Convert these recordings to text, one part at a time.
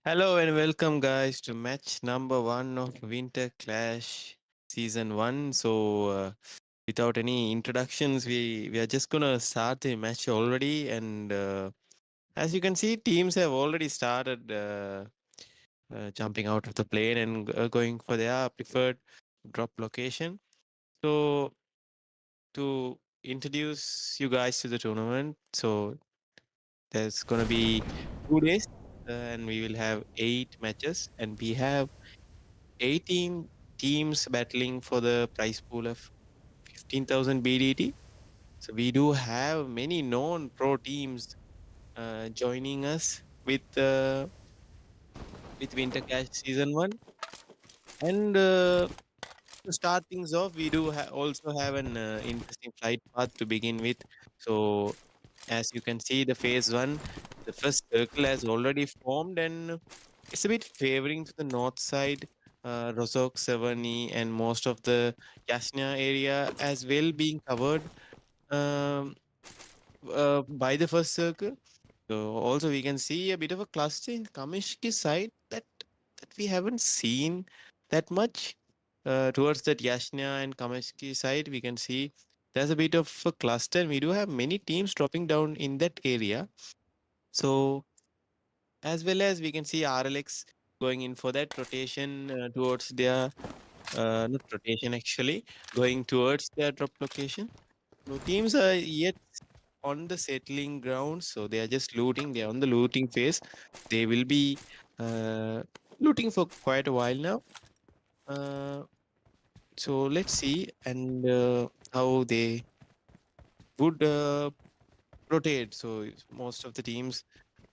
Hello and welcome, guys, to match number one of Winter Clash Season 1. Without any introductions, we are just gonna start the match already. And as you can see, teams have already started jumping out of the plane and going for their preferred drop location. So, to introduce you guys to the tournament, there's gonna be 2 days, and we will have 8 matches, and we have 18 teams battling for the prize pool of 15,000 BDT. So we do have many known pro teams joining us with Winter Clash Season 1. And to start things off, we do also have an interesting flight path to begin with. So as you can see, the phase 1, the first circle has already formed, and it's a bit favoring to the north side, Rozok, Savani, and most of the Yasna area as well being covered um, by the first circle. So also we can see a bit of a cluster in Kamishki side that we haven't seen that much. Towards that Yashna and Kamishki side, we can see there's a bit of a cluster. And we do have many teams dropping down in that area. So as well as we can see RLX going in for that rotation towards their not rotation actually, going towards their drop location. So teams are yet on the settling ground, so they are just looting. They are on the looting phase. They will be uh, looting for quite a while now. Uh, so let's see and how they would rotate. So most of the teams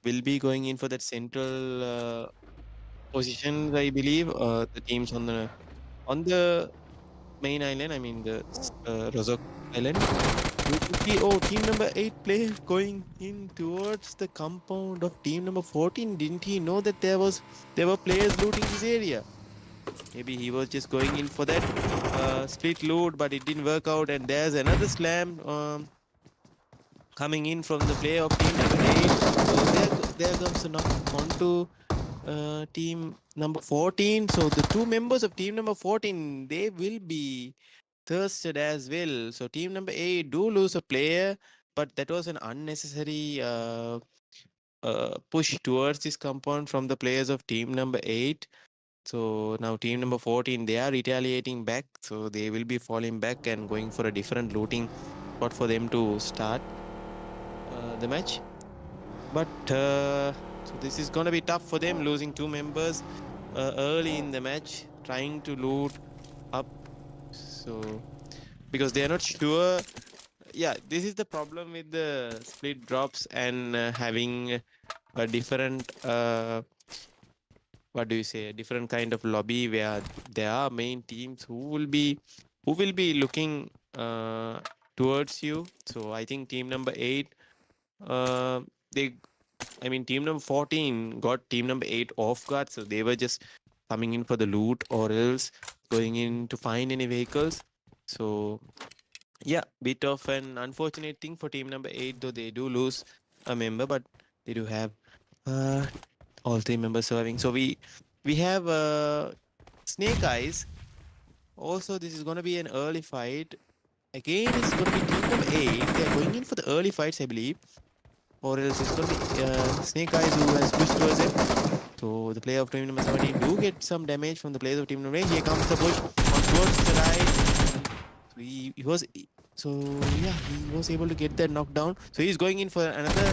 will be going in for that central positions, I believe. The teams on the main island, I mean the Rozok Island. We can see, oh, team number 8 player going in towards the compound of team number 14. Didn't he know that there were players looting this area? Maybe he was just going in for that split loot, but it didn't work out. And there's another slam coming in from the player of team number 8. So there comes a knock onto team number 14. So the two members of team number 14, they will be thirsted as well. So team number 8 do lose a player, but that was an unnecessary push towards this compound from the players of team number 8. So now team number 14, they are retaliating back. So they will be falling back and going for a different looting spot for them to start the match. But so this is gonna be tough for them, losing two members early in the match, trying to loot up. So because they are not sure. Yeah, this is the problem with the split drops and having a different what do you say, a different kind of lobby where there are main teams who will be looking towards you. So I think team number 8, uh, they I mean, team number 14 got team number 8 off guard, so they were just coming in for the loot or else going in to find any vehicles. So yeah, bit of an unfortunate thing for team number 8, though they do lose a member, but they do have uh, all 3 members serving. So we have Snake Eyes. Also, this is going to be an early fight. Again, it's going to be team number 8. They are going in for the early fights, I believe. Or else it's going to be Snake Eyes who has pushed towards him. So the player of team number 17 do get some damage from the players of team number 8. Here comes the push on towards the right. So he was so yeah, he was able to get that knockdown. So he's going in for another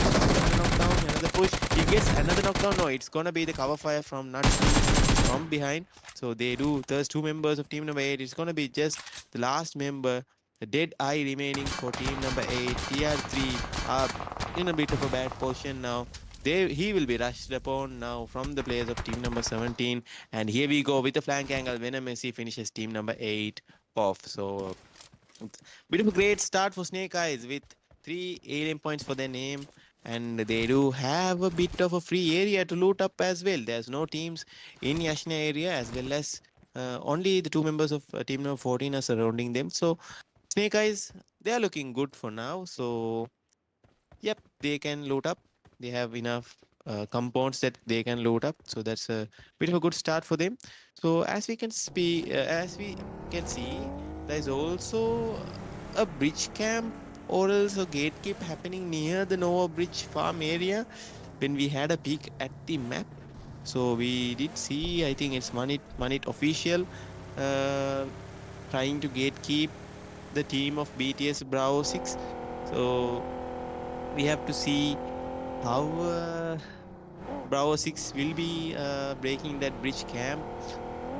knockdown, another push. He gets another knockdown. No, it's gonna be the cover fire from Nuts from behind. So they do. There's 2 members of team number 8. It's gonna be just the last member, the dead eye remaining for team number 8. TR3 are in a bit of a bad position now. He will be rushed upon now from the players of team number 17. And here we go with the flank angle. Venom Messi finishes team number 8 off. So bit of a great start for Snake Eyes with 3 alien points for their name. And they do have a bit of a free area to loot up as well. There's no teams in Yashna area, as well as only the 2 members of team number 14 are surrounding them. So Snake Eyes, they are looking good for now. So yep, they can loot up. They have enough compounds that they can load up. So that's a bit of a good start for them. So as we can see, there is also a bridge camp or else a gatekeep happening near the Nova Bridge farm area when we had a peek at the map. So we did see, I think it's Manit official, uh, trying to gatekeep the team of BTS Bravo 6. So we have to see how Bravo 6 will be breaking that bridge camp.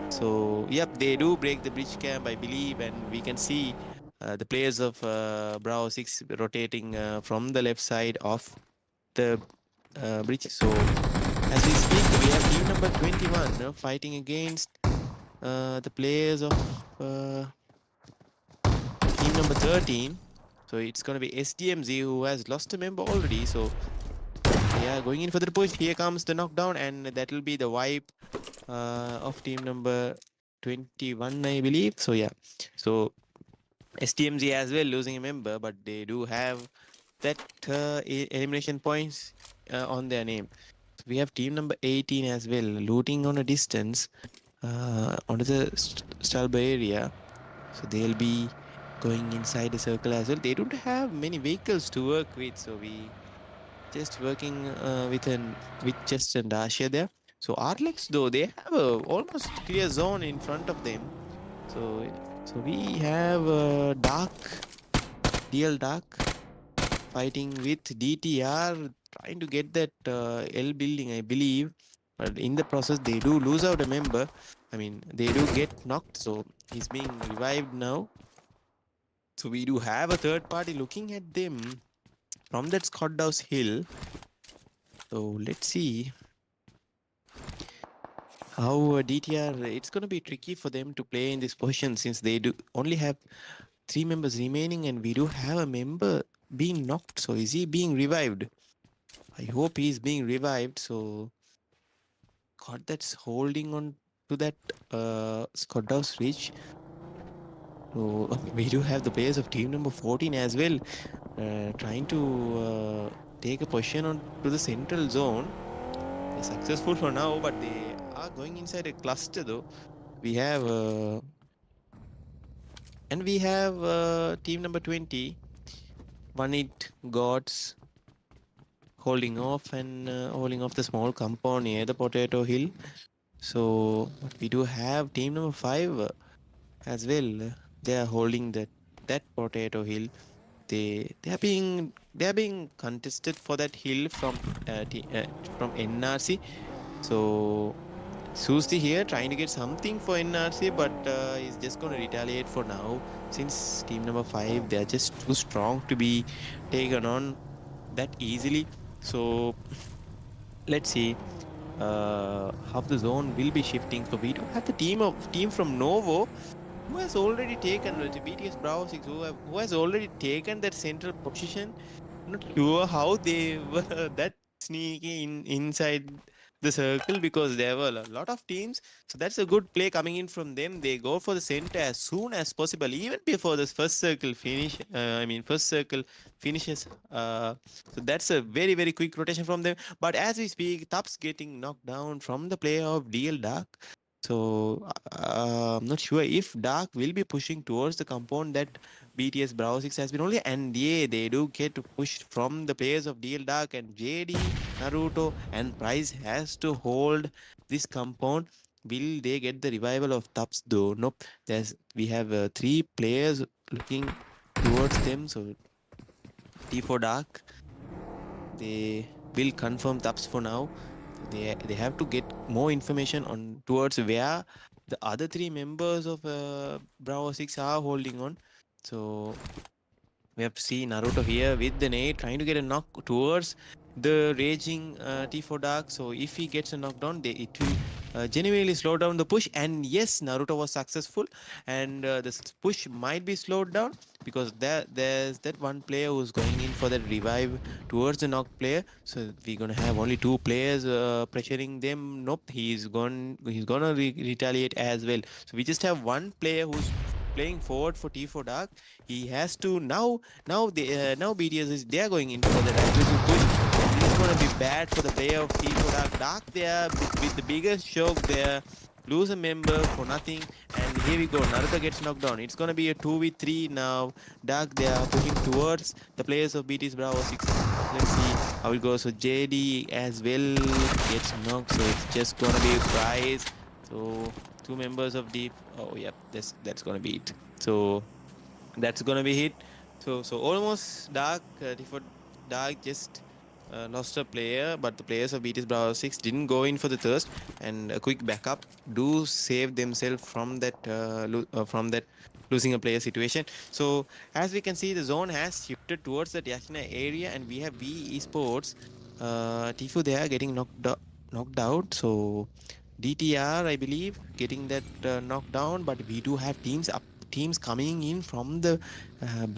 So, yep, they do break the bridge camp, I believe, and we can see the players of Bravo 6 rotating from the left side of the bridge. So, as we speak, we have team number 21 fighting against the players of team number 13. So, it's going to be SDMZ who has lost a member already. So, yeah, going in for the push. Here comes the knockdown, and that will be the wipe of team number 21, I believe. So, yeah. So, STMZ as well losing a member, but they do have that elimination points on their name. So we have team number 18 as well, looting on a distance onto the Stalba area. So they'll be going inside the circle as well. They don't have many vehicles to work with, so we just working with just an Dacia there. So Arlex though they have a almost clear zone in front of them. So we have DL Dark fighting with DTR trying to get that L building, I believe. But in the process, they do lose out a member. I mean, they do get knocked, so he's being revived now. So we do have a third party looking at them from that Scott House hill. So let's see how DTR. It's gonna be tricky for them to play in this position since they do only have 3 members remaining, and we do have a member being knocked. So is he being revived? I hope he's being revived. So God, that's holding on to that Scott House Ridge. So we do have the players of team number 14 as well, trying to take a position on to the central zone. They're successful for now, but they are going inside a cluster though. We have team number 20, One It Gods holding off and holding off the small compound near the Potato Hill. So we do have team number 5 as well. They are holding that Potato Hill. They are being contested for that hill from NRC. So Susti here trying to get something for NRC, but he's just going to retaliate for now since team number 5 they are just too strong to be taken on that easily. So let's see how the zone will be shifting. So we do have the team from Novo who has already taken BTS Bravo 6 who has already taken that central position. I'm not sure how they were that sneaky inside the circle because there were a lot of teams. So that's a good play coming in from them. They go for the center as soon as possible, even before this first circle finish. First circle finishes. So that's a very, very quick rotation from them. But as we speak, Tups getting knocked down from the player of DL Dark. So I'm not sure if Dark will be pushing towards the compound that BTS Bravo 6 has been only, and yeah, they do get pushed from the players of DL Dark, and JD, Naruto, and Price has to hold this compound. Will they get the revival of Tups though? Nope. We have 3 players looking towards them. So T4 Dark, they will confirm Tups for now. They have to get more information on towards where the other 3 members of Bravo 6 are holding on. So we have to see Naruto here with the nade trying to get a knock towards the raging T4 Dark. So if he gets a knockdown, it will genuinely slow down the push. And yes, Naruto was successful, and the push might be slowed down because there's that one player who's going in for that revive towards the knock player. So we're gonna have only 2 players pressuring them. Nope, he's gonna retaliate as well. So we just have one player who's playing forward for T4 Dark. He has to now BTS is they are going in for the aggressive push. This is gonna be bad for the player of Tifo Dark. Dark there with the biggest shock there. Lose a member for nothing. And here we go. Naruto gets knocked down. It's going to be a 2v3 now. Dark they are pushing towards the players of BT's Bravo 6. Let's see how it goes. So JD as well gets knocked. So it's just going to be a prize. So two members of Deep. Oh, yep. That's going to be it. So that's gonna be hit. So almost Dark just lost a player, but the players of BTS Bravo 6 didn't go in for the thirst, and a quick backup do save themselves from that losing a player situation. So as we can see, the zone has shifted towards the Yashina area, and we have V Esports. Tifu they are getting knocked out. So DTR, I believe, getting that knocked down, but we do have teams coming in from the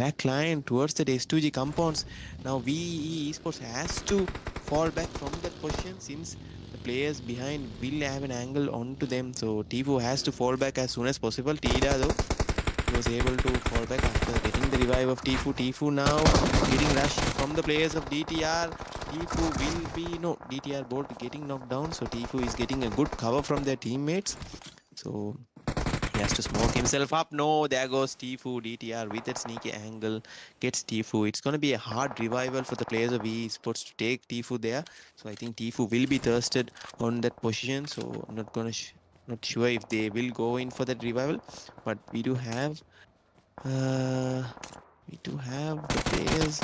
back line towards the S2G compounds. Now VE Esports has to fall back from that position since the players behind will have an angle onto them. So Tifu has to fall back as soon as possible. Tida though was able to fall back after getting the revive of Tifu. Tifu now getting rushed from the players of DTR. Tifu will be no DTR bolt getting knocked down. So Tifu is getting a good cover from their teammates. So he has to smoke himself up. No, there goes Tifu. DTR with that sneaky angle gets Tifu. It's going to be a hard revival for the players of E Sports to take Tifu there. So I think Tifu will be thirsted on that position. So I'm not going to not sure if they will go in for that revival, but we do have the players,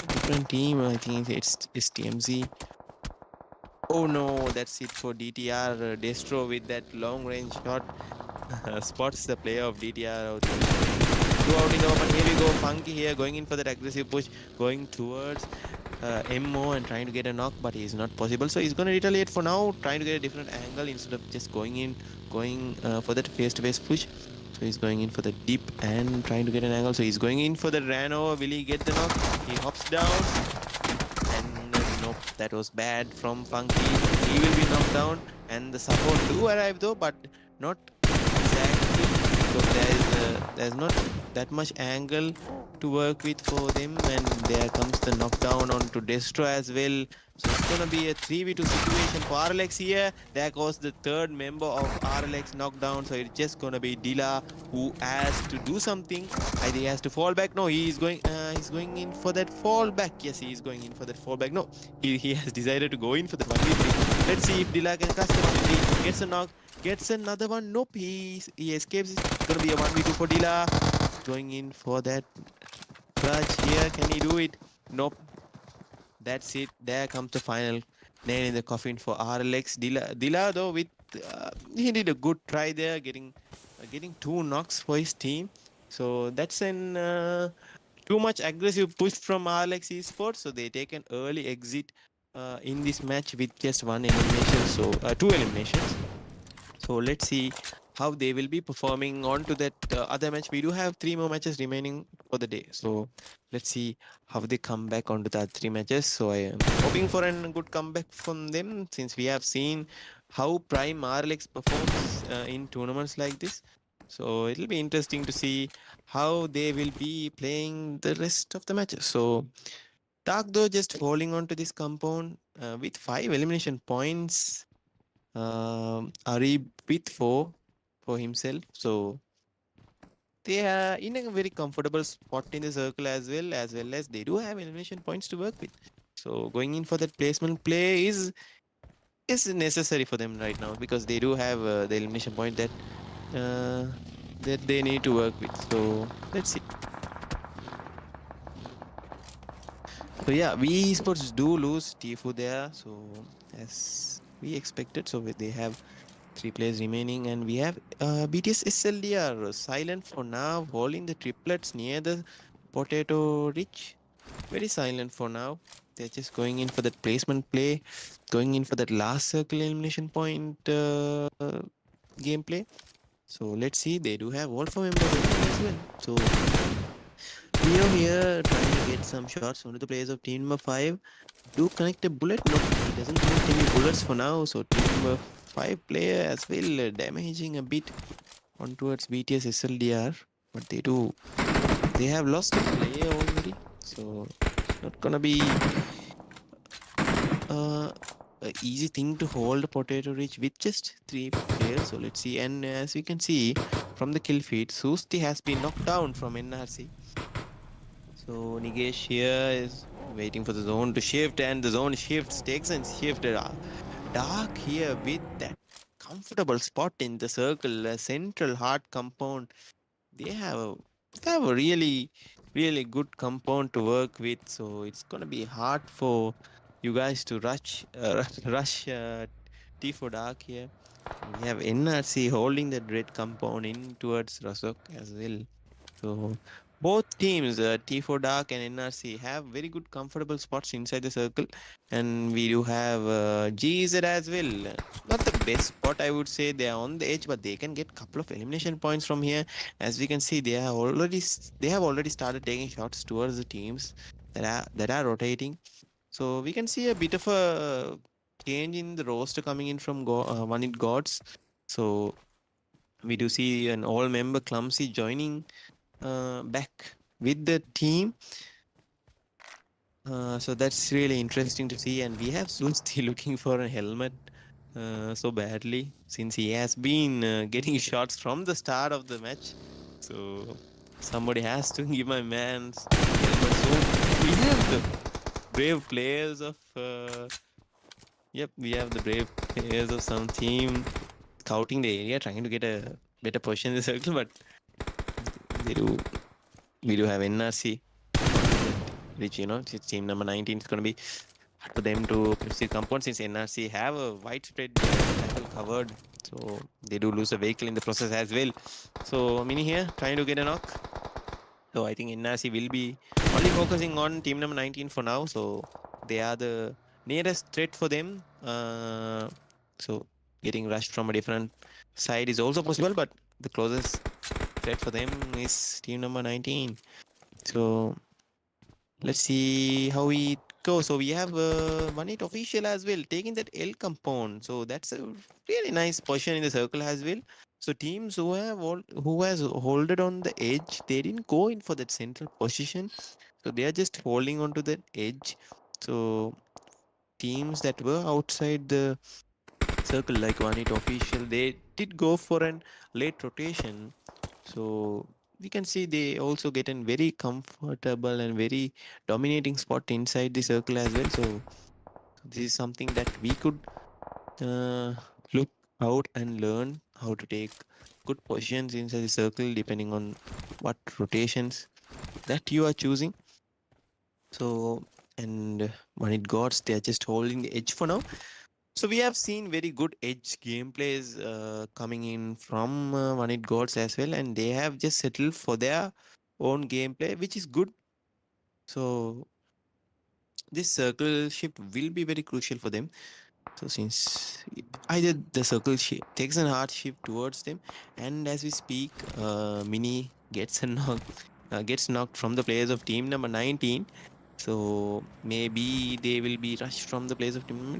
different team. I think it's SDMZ. Oh no, that's it for DTR. Destro with that long range shot spots the player of DTR out. Two out in the open. Here we go. Funky here going in for that aggressive push, going towards MO and trying to get a knock, but it's not possible. So he's going to retaliate for now, trying to get a different angle instead of just going for that face-to-face push. So he's going in for the dip and trying to get an angle. So he's going in for the ran over. Will he get the knock? He hops down. And nope, that was bad from Funky. He will be knocked down. And the support do arrive though, but not exactly. So there's not that much angle to work with for them. And there comes the knockdown onto Destro as well. So it's gonna be a 3v2 situation for RLX here. There goes the third member of RLX knockdown. So it's just gonna be Dila who has to do something. I think he has to fall back. No, he's going in for that fall back. Yes, he is going in for that fall back. No, he has decided to go in for the 1v3. Let's see if Dila can catch the 1v3. Gets a knock, gets another one. Nope, he escapes. It's gonna be a 1v2 for Dila. Going in for that clutch here. Can he do it? Nope. That's it. There comes the final nail in the coffin for RLX. Dila though with he did a good try there, getting two knocks for his team. So that's an too much aggressive push from RLX Esports. So they take an early exit in this match with just one elimination. So two eliminations. So let's see how they will be performing on to that other match. We do have 3 more matches remaining for the day. So let's see how they come back onto that 3 matches. So I am hoping for a good comeback from them since we have seen how Prime RLX performs in tournaments like this. So it'll be interesting to see how they will be playing the rest of the matches. So Dark though just falling onto this compound with 5 elimination points. Arib with 4 for himself. So they are in a very comfortable spot in the circle as well as they do have elimination points to work with. So going in for that placement play is necessary for them right now because they do have the elimination point that they need to work with. So let's see. So yeah, we Esports do lose Tifu there. So as we expected, so they have 3 players remaining, and we have BTS SLDR silent for now, holding the triplets near the potato ridge. Very silent for now. They're just going in for that placement play, going in for that last circle elimination point gameplay. So let's see. They do have all 4 members as well. So Leo here trying to get some shots onto the players of team number 5. Do connect a bullet? No, he doesn't connect any bullets for now. So team number 5 player as well damaging a bit on towards BTS SLDR. But they have lost a player already. So not gonna be uh, a easy thing to hold potato ridge with just three players. So let's see. And as we can see from the kill feed, Susti has been knocked down from NRC. So Nigesh here is waiting for the zone to shift, and the zone shifts, takes and shifted. Dark here with that comfortable spot in the circle, a central hard compound. They have a really good compound to work with. So it's gonna be hard for you guys to rush T for Dark here. We have NRC holding that red compound in towards Rasok as well. So both teams, T4 Dark and NRC, have very good comfortable spots inside the circle, and we do have GZ as well. Not the best spot, I would say. They are on the edge, but they can get couple of elimination points from here. As we can see, they have already started taking shots towards the teams that are rotating. So we can see a bit of a change in the roster coming in from One It Gods. So we do see an all member Clumsy joining back with the team. So that's really interesting to see. And we have Sulsti looking for a helmet so badly since he has been getting shots from the start of the match. So somebody has to give my man helmet. So we have the brave players of. We have the brave players of some team scouting the area, trying to get a better position in the circle, but they do. We do have NRC which team number 19 is going to be hard for them to proceed compound since NRC have a widespread battle covered. So they do lose a vehicle in the process as well. So Mini here trying to get a knock. So I think NRC will be only focusing on team number 19 for now. So they are the nearest threat for them. So getting rushed from a different side is also possible, but the closest threat for them is team number 19. So let's see how it goes. So we have one it official as well, taking that L compound. So that's a really nice position in the circle as well. So teams who has holded on the edge, they didn't go in for that central position. So they are just holding on to that edge. So teams that were outside the circle, like one it official, they did go for an late rotation. So we can see they also get a very comfortable and very dominating spot inside the circle as well. So this is something that we could uh, look out and learn how to take good positions inside the circle depending on what rotations that you are choosing. So and when it gots, they are just holding the edge for now. So we have seen very good edge gameplays coming in from One It Gods as well, and they have just settled for their own gameplay, which is good. So this circle shift will be very crucial for them. So since either the circle takes a hard shift towards them, and as we speak, Mini gets knocked from the players of team number 19. So maybe they will be rushed from the players of team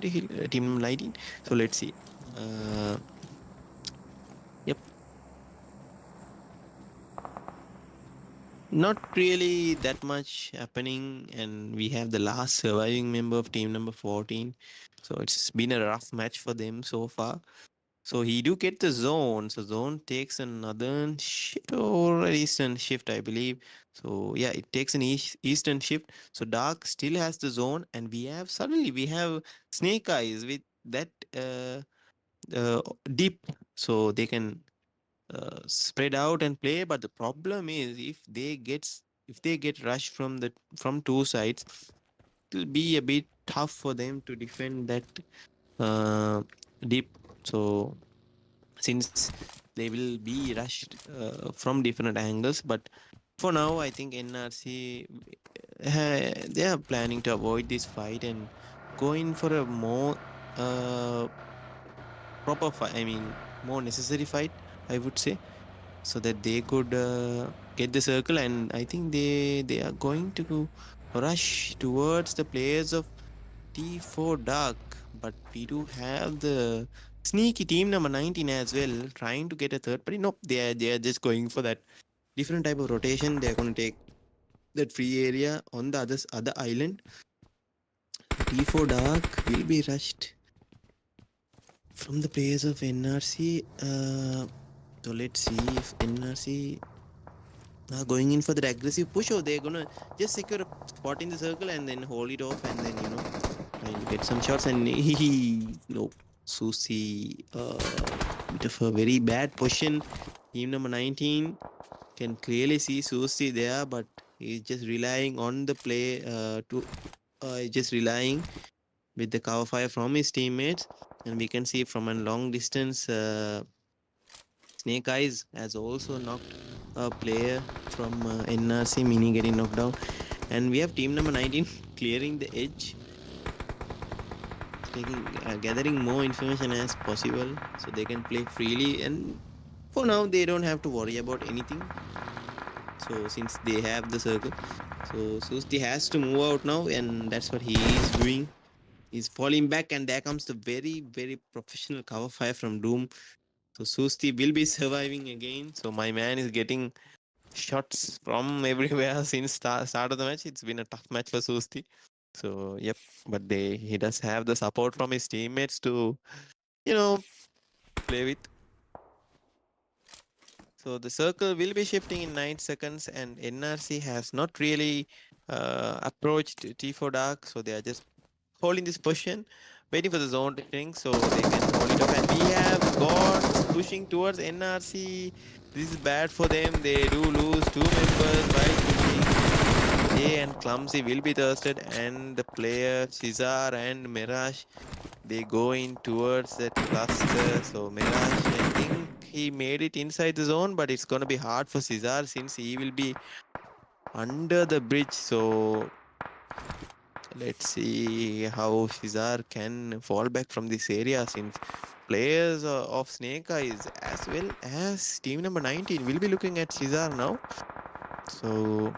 number 19. So let's see. Uh, yep, not really that much happening, and we have the last surviving member of team number 14. So it's been a rough match for them so far. So he do get the zone. So zone takes another shift or an eastern shift, I believe. So yeah, it takes an eastern shift. So dark still has the zone, and we have snake eyes with that deep, so they can spread out and play. But the problem is if they get rushed from two sides, it will be a bit tough for them to defend that uh, deep. So since they will be rushed from different angles, but for now I think NRC they are planning to avoid this fight and go in for a more uh, proper fight, I mean more necessary fight, I would say, so that they could get the circle. And I think they are going to rush towards the players of T4 Dark, but we do have the sneaky team number 19 as well, trying to get a third party. Nope, they are just going for that different type of rotation. They're going to take that free area on the other island, T4 Dark will be rushed from the players of NRC. So let's see if NRC are going in for that aggressive push, or they're gonna just secure a spot in the circle and then hold it off and then trying to get some shots. And he no Susi, bit of a very bad position. Team number 19 can clearly see Susi there, but he's just relying on the play to just relying with the cover fire from his teammates. And we can see from a long distance, Snake Eyes has also knocked a player from NRC Mini getting knocked down. And we have team number 19 clearing the edge, taking gathering more information as possible so they can play freely. And for now, they don't have to worry about anything. So since they have the circle, so Susti has to move out now, and that's what he is doing. He's falling back, and there comes the very, very professional cover fire from Doom. So Susti will be surviving again. So my man is getting shots from everywhere since start of the match. It's been a tough match for Susti. So yep, but he does have the support from his teammates to you know play with. So the circle will be shifting in 9 seconds, and NRC has not really approached T4 Dark, so they are just holding this position, waiting for the zone to shrink so they can hold it off. And we have GODZ pushing towards NRC. This is bad for them. They do lose 2 members while pushing. Jay and Clumsy will be thirsted, and the player Cesar and Mirage, they go in towards that cluster. So Mirage, I think he made it inside the zone, but it's gonna be hard for Cesar since he will be under the bridge. So let's see how Cesar can fall back from this area since players of Snake Eyes as well as team number 19 will be looking at Cesar now. So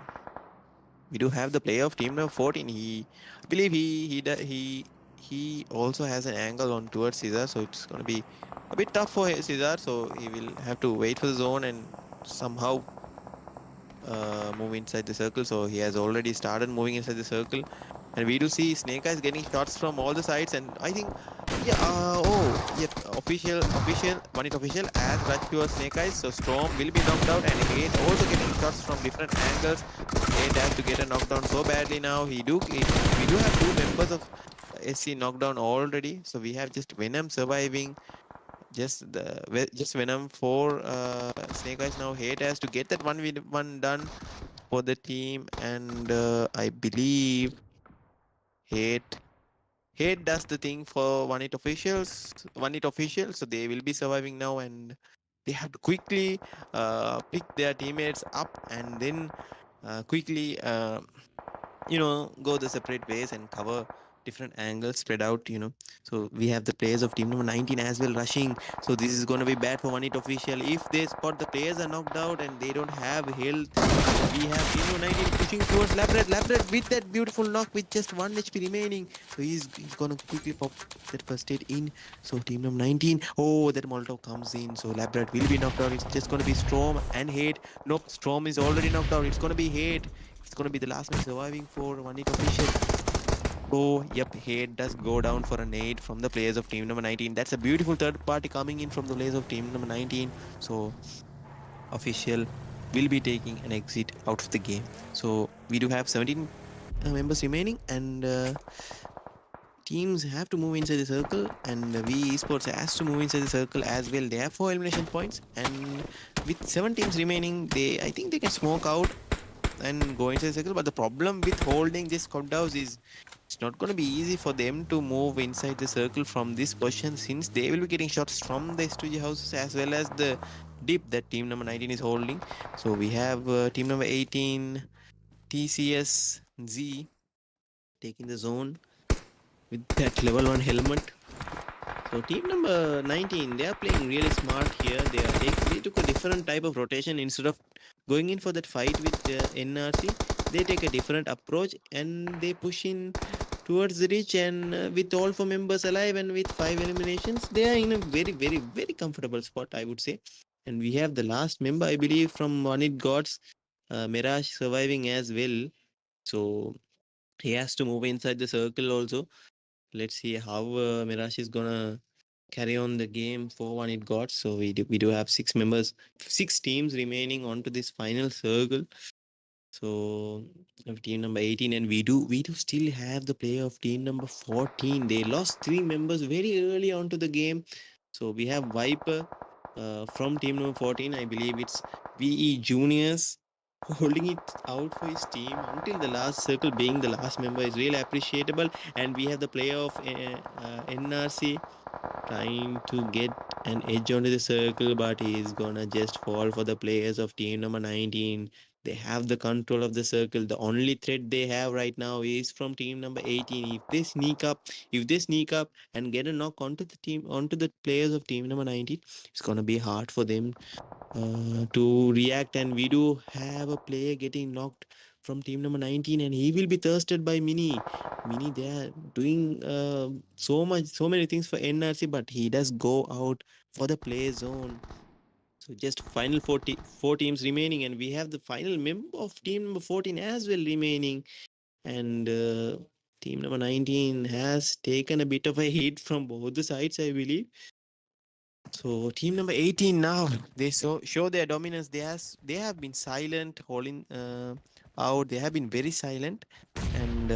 we do have the player of team number 14. I believe he also has an angle on towards Cesar, so it's gonna be a bit tough for Cesar. So he will have to wait for the zone and somehow move inside the circle. So he has already started moving inside the circle, and we do see Snake Eyes getting shots from all the sides. And I think, yeah, oh, yep, official, one it official as rush towards Snake Eyes. So Storm will be knocked out, and Hate also getting shots from different angles. Hate has to get a knockdown so badly now. We do have 2 members of SC knockdown already. So we have just Venom surviving. Just Venom for Snake Eyes now. Hate has to get that 1v1 done for the team, and I believe Hate Hate does the thing for One It officials, so they will be surviving now, and they have to quickly pick their teammates up and then quickly go the separate ways and cover different angles spread out. So we have the players of team number 19 as well rushing. So this is going to be bad for One It official if they spot the players are knocked out and they don't have health. We have team number 19 pushing towards Labrat with that beautiful knock with just 1 HP remaining. So he's gonna quickly pop that first aid in. So team number 19, oh, that Molotov comes in. So Labrat will be knocked out. It's just gonna be Storm and Hate. Nope, Storm is already knocked out. It's gonna be Hate. It's gonna be the last man surviving for One It official. Oh, yep, Hate does go down for a nade from the players of team number 19. That's a beautiful third party coming in from the players of team number 19. So official will be taking an exit out of the game. So we do have 17 members remaining, and teams have to move inside the circle, and we Esports has to move inside the circle as well. They have 4 elimination points, and with 7 teams remaining, I think they can smoke out and go inside the circle. But the problem with holding this countdowns is it's not going to be easy for them to move inside the circle from this position, since they will be getting shots from the STG houses as well as the dip that team number 19 is holding. So we have team number 18 TCS Z taking the zone with that level 1 helmet. So team number 19, they are playing really smart here. They took a different type of rotation. Instead of going in for that fight with NRC, they take a different approach and they push in towards the reach. And with all 4 members alive and with 5 eliminations, they are in a very, very, very comfortable spot, I would say. And we have the last member, I believe, from One It GODZ, Mirage surviving as well. So He has to move inside the circle also. Let's see how Mirage is gonna carry on the game. 4-1 it got. So we do have 6 members, 6 teams remaining onto this final circle. So of team number 18, and we do still have the player of team number 14. They lost 3 members very early onto the game. So we have Viper from team number 14. I believe it's VE Juniors holding it out for his team until the last circle. Being the last member is really appreciable. And we have the player of NRC trying to get an edge onto the circle, but he's gonna just fall for the players of team number 19. They have the control of the circle. The only threat they have right now is from team number 18. If they sneak up and get a knock onto the players of team number 19, it's gonna be hard for them to react. And we do have a player getting knocked from team number 19, and he will be thirsted by Mini. They are doing so many things for NRC, but he does go out for the play zone. So just final 4 teams remaining, and we have the final member of team number 14 as well remaining. And team number 19 has taken a bit of a hit from both the sides, I believe. So team number 18 now, they show their dominance. They have been silent, holding out. They have been very silent, and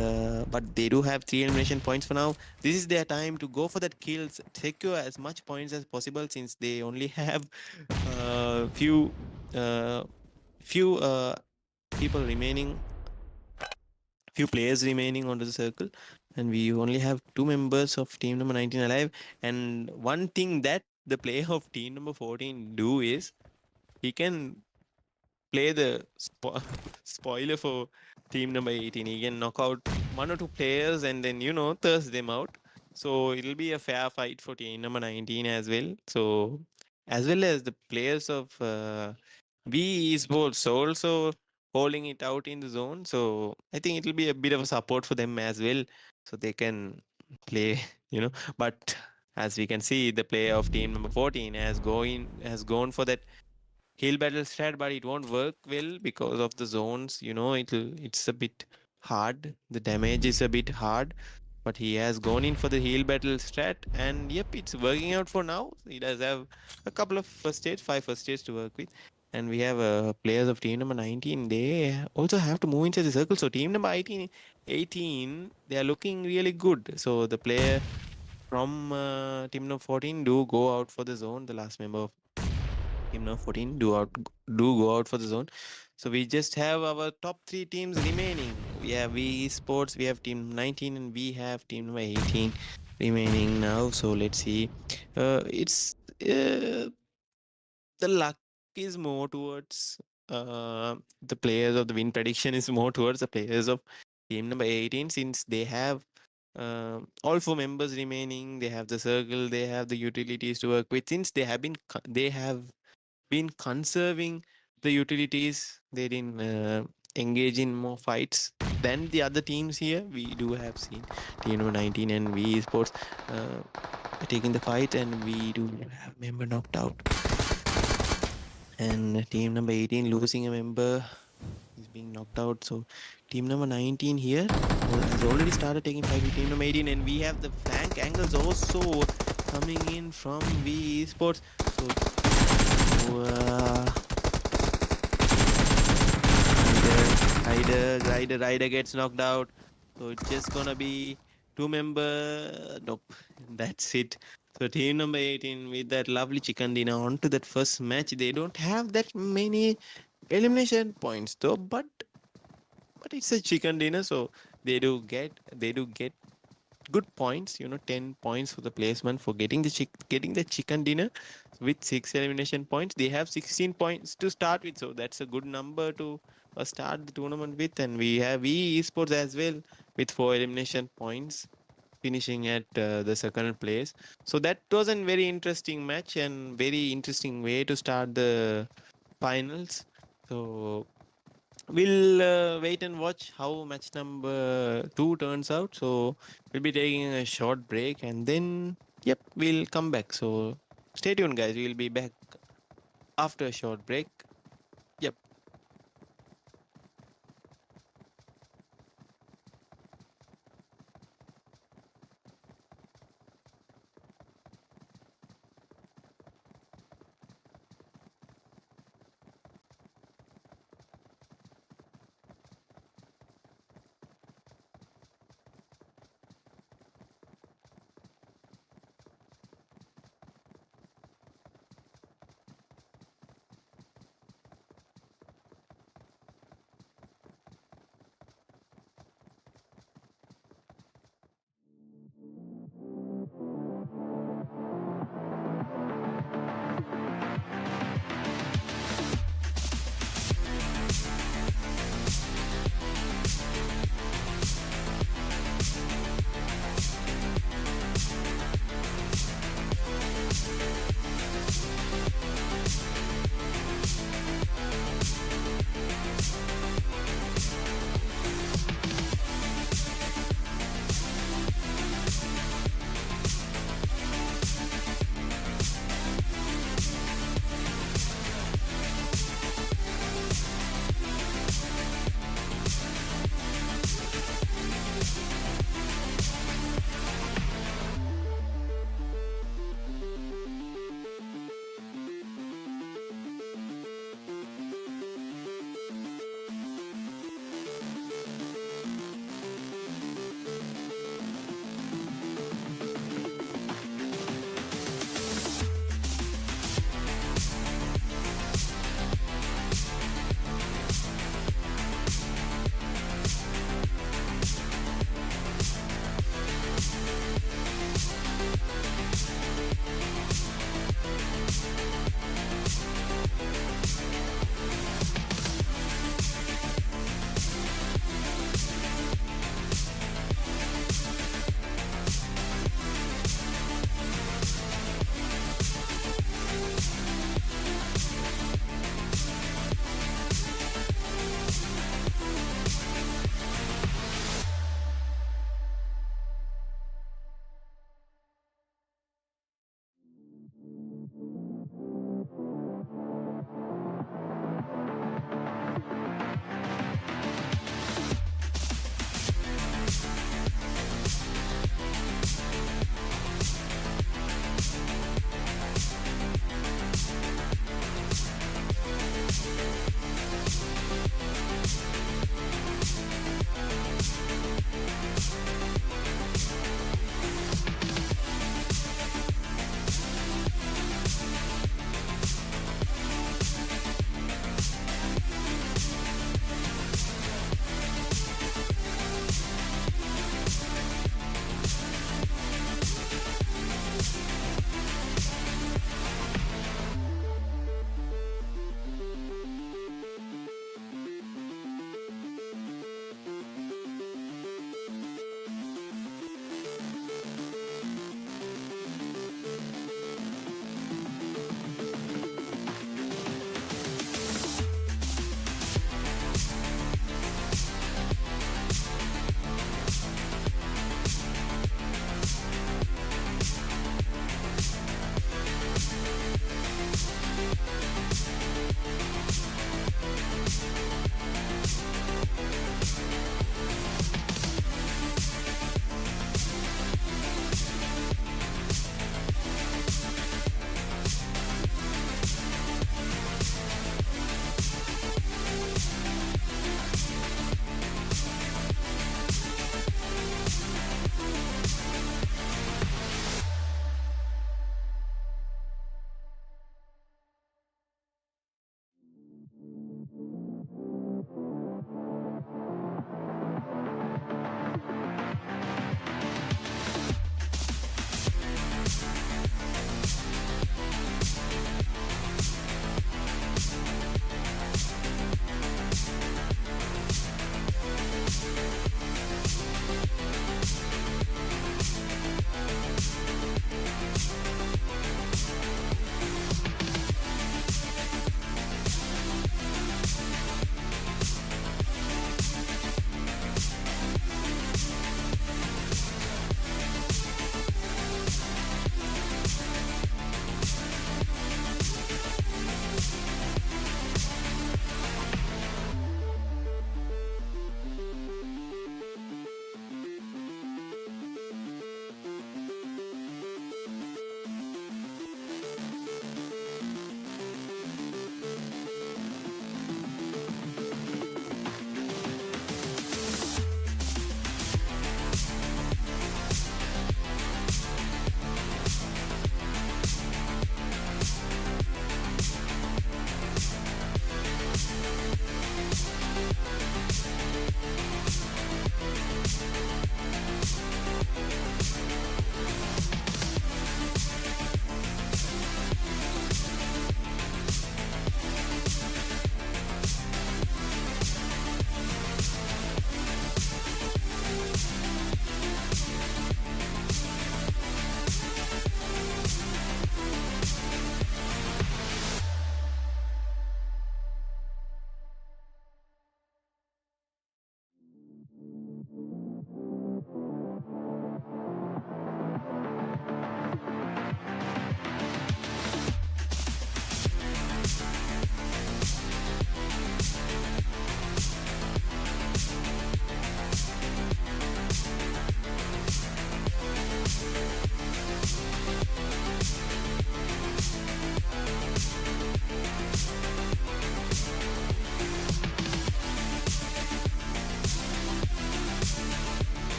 but they do have 3 elimination points for now. This is their time to go for that kills, secure as much points as possible, since they only have uh, few uh, few people remaining, few players remaining onto the circle, and we only have 2 members of team number 19 alive. And one thing that the player of team number 14 do is he can play the spoiler for team number 18. He can knock out 1 or 2 players and then thirst them out. So it'll be a fair fight for team number 19 as well. So as well as the players of B Esports also holding it out in the zone. So I think it'll be a bit of a support for them as well, so they can play. you know. But as we can see, the player of team number 14 has gone for that heal battle strat, but it won't work well because of the zones. It's a bit hard. The damage is a bit hard, but he has gone in for the heal battle strat, and yep, it's working out for now. He does have a couple of first stage, 5 first stages to work with. And we have players of team number 19. They also have to move inside the circle. So team number 18, they are looking really good. So the player from team number 14 do go out for the zone. The last member of team number 14 do go out for the zone. So we just have our top 3 teams remaining. We have V Sports, we have team 19, and we have team number 18 remaining now. So let's see. It's the luck is more towards the players of the win prediction is more towards the players of team number 18, since they have all 4 members remaining. They have the circle, they have the utilities to work with. Since they have been conserving the utilities. They didn't engage in more fights than the other teams here. We do have seen team number 19 and V Sports taking the fight, and we do have member knocked out. And team number 18 losing a member is being knocked out. So team number 19 here has already started taking fight with team number 18, and we have the flank angles also coming in from V Sports. So Rider gets knocked out. So it's just gonna be 2 member. Nope, that's it. So team number 18 with that lovely chicken dinner on to that first match. They don't have that many elimination points though, but it's a chicken dinner, so they do get good points. 10 points for the placement for getting the chicken dinner with 6 elimination points. They have 16 points to start with, so that's a good number to start the tournament with. And we have esports as well with 4 elimination points, finishing at the second place. So that was a very interesting match and very interesting way to start the finals. So we'll wait and watch how match number 2 turns out. So we'll be taking a short break, and then, yep, we'll come back. So stay tuned, guys. We'll be back after a short break. Yep.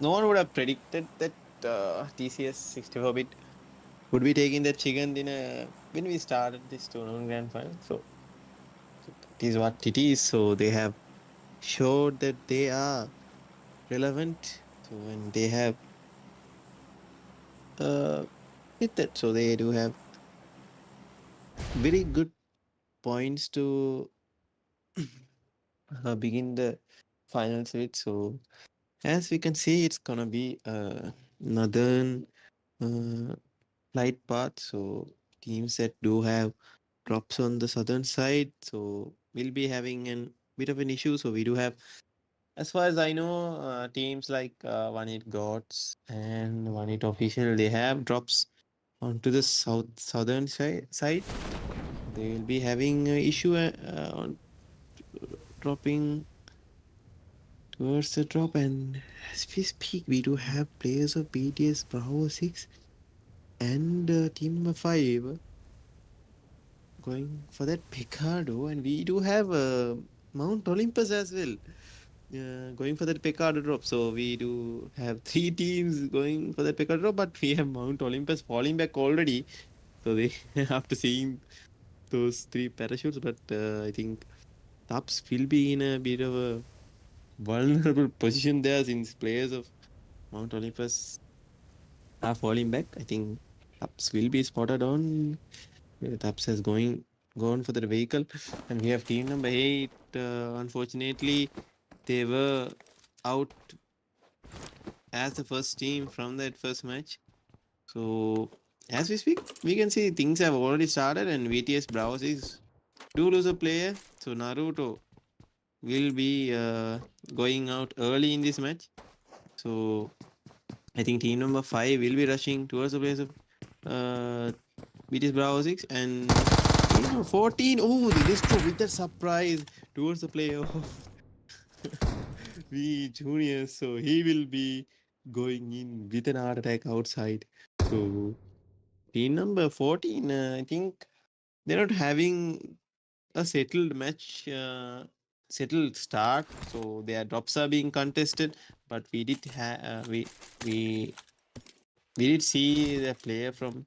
No one would have predicted that TCS 64-bit would be taking that chicken dinner when we started this tournament grand final. So that is what it is. So they have showed that they are relevant. So and they have uh hit that. So they do have very good points to begin the finals with. So as we can see, it's gonna be northern uh, flight path. So teams that do have drops on the southern side, so we'll be having a bit of an issue. So we do have, as far as I know, teams like One It Gods and One It Official, they have drops onto the southern side. They will be having a issue on dropping towards the drop. And as we speak, we do have players of BTS Bravo 6 and team number 5 going for that Picardo, and we do have Mount Olympus as well going for that Picardo drop. So we do have three teams going for that Picardo drop, but we have Mount Olympus falling back already. So they after seeing those three parachutes, but I think Taps will be in a bit of a vulnerable position there since players of Mount Olympus are falling back. I think Taps will be spotted on. Taps has gone for the vehicle, and we have team number 8. Unfortunately, they were out as the first team from that first match. So as we speak, we can see things have already started, and VTS Bravos is do lose a player. So Naruto will be going out early in this match. So I think team number 5 will be rushing towards the place of uh, BTS Bravo 6, and team number 14. Oh, the Distro with the surprise towards the player of we juniors. So he will be going in with an heart attack outside. So team number 14, I think they're not having a settled match, settled start. So their drops are being contested, but we did see the player from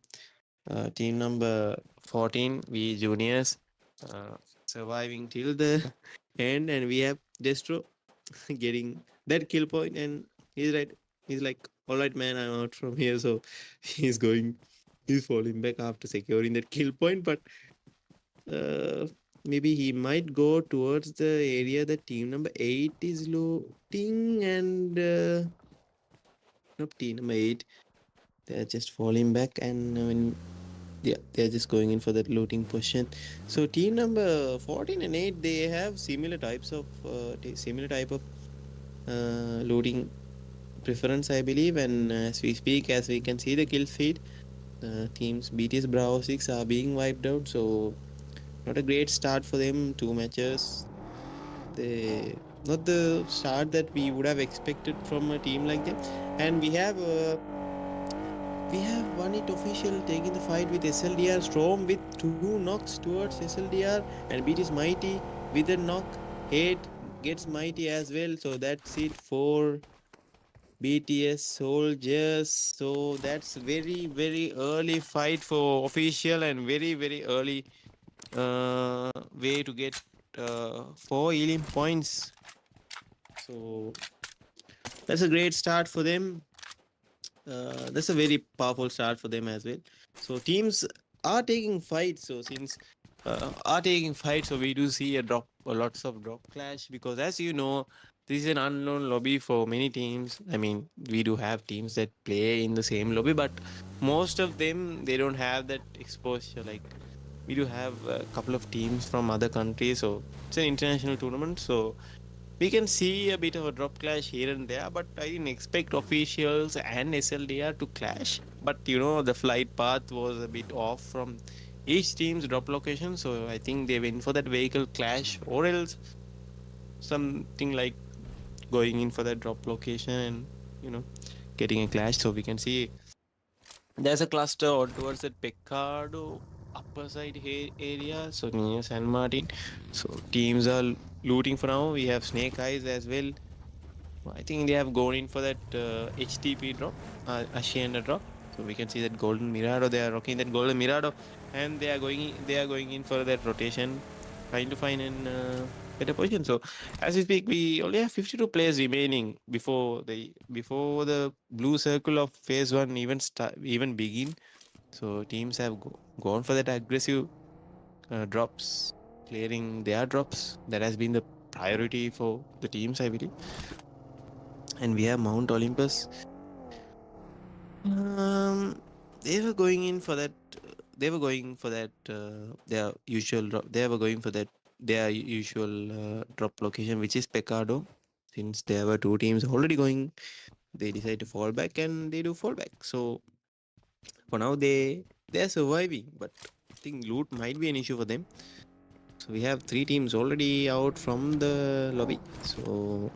team number 14, we juniors, uh, surviving till the end, and we have Destro getting that kill point, and he's right. He's like, "All right, man, I'm out from here." So he's going, he's falling back after securing that kill point, but uh, maybe he might go towards the area that team number 8 is looting, and nope, team number 8. They're just falling back, and yeah, they're just going in for that looting position. So team number 14 and 8, they have similar types of similar type of looting preference, I believe. And as we speak, as we can see the kill feed, teams BTS Bravo 6 are being wiped out. So not a great start for them. Two matches, they not the start that we would have expected from a team like them. And we have one it official taking the fight with SLDR Storm with two knocks towards SLDR, and beat is Mighty with a knock. Hate gets Mighty as well. So that's it for BTS Soldiers. So that's very, very early fight for official, and very, very early way to get 4 Elim points. So that's a great start for them. That's a very powerful start for them as well. So teams are taking fights. So since are taking fights, so we do see lots of drop clash, because as you know, this is an unknown lobby for many teams. I mean, we do have teams that play in the same lobby, but most of them they don't have that exposure. Like we do have a couple of teams from other countries, so it's an international tournament. So we can see a bit of a drop clash here and there, but I didn't expect officials and SLDR to clash. But you know, the flight path was a bit off from each team's drop location, so I think they went for that vehicle clash, or else something like going in for that drop location and getting a clash. So we can see there's a cluster all towards that Pecado upper side area, so near San Martin. So teams are looting for now. We have Snake Eyes as well. I think they have gone in for that HTP drop, Ashiana drop. So we can see that golden Mirado. They are rocking that golden Mirado, and they are going in for that rotation, trying to find an better position. So as we speak, we only have 52 players remaining before the blue circle of phase one even begin. So teams have gone for that aggressive drops, clearing their drops. That has been the priority for the teams, I believe. And we have Mount Olympus. They were going in for that. They were going for that. Their usual drop. They were going for that. Their usual drop location, which is Pecado. Since there were two teams already going, they decide to fall back, and they do fall back. So for now, they are surviving, but I think loot might be an issue for them. So we have three teams already out from the lobby. So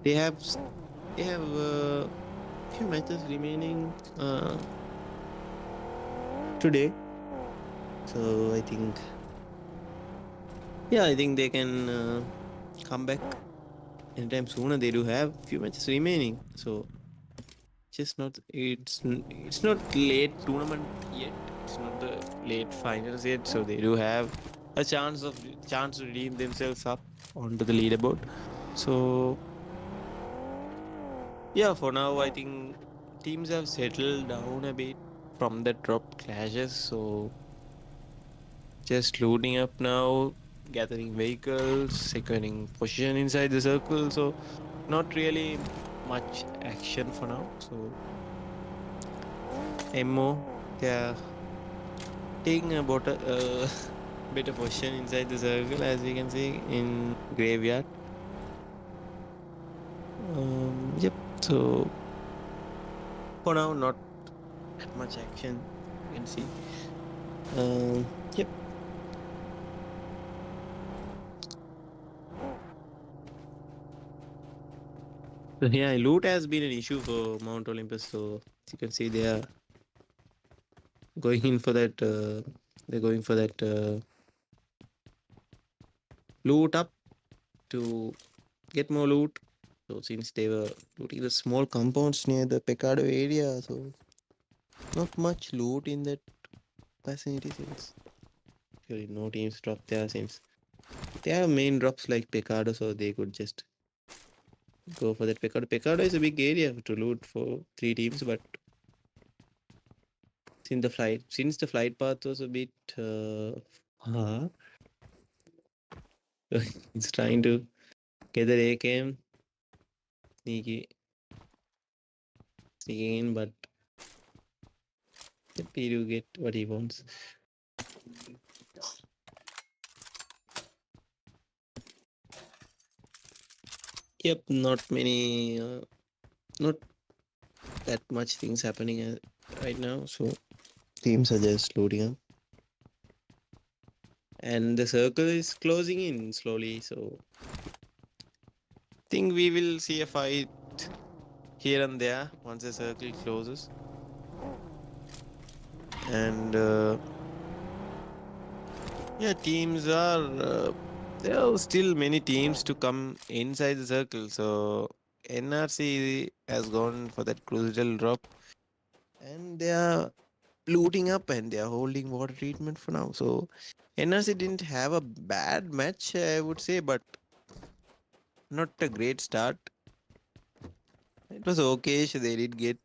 they have s- they have few matches remaining today. So I think, yeah, I think they can come back anytime sooner. They do have few matches remaining. So just not it's not late tournament yet. It's not the late finals yet. So they do have a chance to redeem themselves up onto the leaderboard. So yeah, for now I think teams have settled down a bit from the drop clashes. So just loading up now, gathering vehicles, securing position inside the circle. So not really much action for now. So MO, they're taking about a better position inside the circle, as we can see in graveyard. Yep. So for now, not that much action. You can see. Yep. So yeah, loot has been an issue for Mount Olympus. So as you can see, they are going in for that. They're going for that loot up to get more loot. So since they were looting the small compounds near the Pecado area, so not much loot in that vicinity since really no teams drop there since they have main drops like Pecado, so they could just go for that Pecado. Pecado is a big area to loot for 3 teams, but since the flight path was a bit far, it's trying to get the AKM sneaky sneaking in, but he do get what he wants. Yep, not that much things happening right now. So teams are just loading up, and the circle is closing in slowly. So I think we will see a fight here and there once the circle closes, and yeah, teams are. There are still many teams to come inside the circle. So NRC has gone for that crucial drop, and they are looting up and they are holding water treatment for now. So NRC didn't have a bad match, I would say, but not a great start. It was okay. So they did get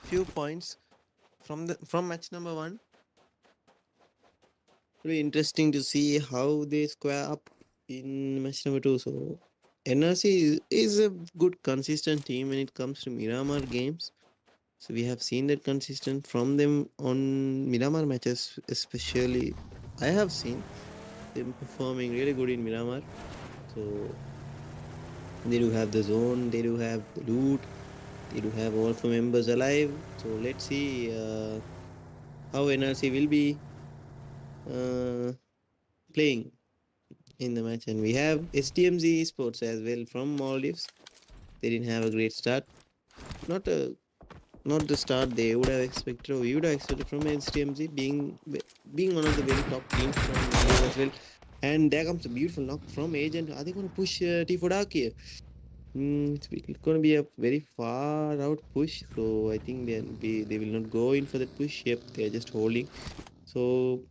few points from match number one. Very interesting to see how they square up in match number two. So NRC is a good consistent team when it comes to Miramar games. So we have seen that consistent from them on Miramar matches, especially. I have seen them performing really good in Miramar. So they do have the zone, they do have the loot, they do have all four members alive. So let's see how NRC will be uh, playing in the match. And we have SDMZ Esports as well from Maldives. They didn't have a great start. Not a not the start they would have expected or we would have expected from SDMZ being one of the very top teams from Maldives as well. And there comes a beautiful knock from Agent. Are they going to push T4 Dark here? It's going to be a very far out push. So I think they will not go in for that push. Yep, they are just holding. So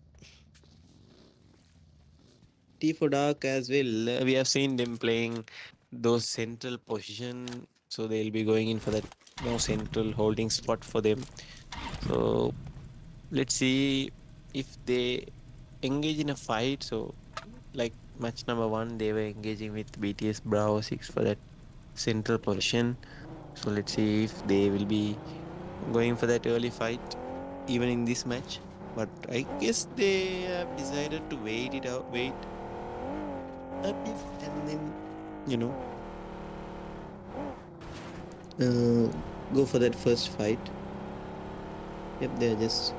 T for Dark as well. We have seen them playing those central position, so they'll be going in for that more central holding spot for them. So let's see if they engage in a fight. So like match number one, they were engaging with BTS Bravo 6 for that central position. So let's see if they will be going for that early fight even in this match. But I guess they have decided to wait a bit, and then you know uh, go for that first fight. Yep, they're just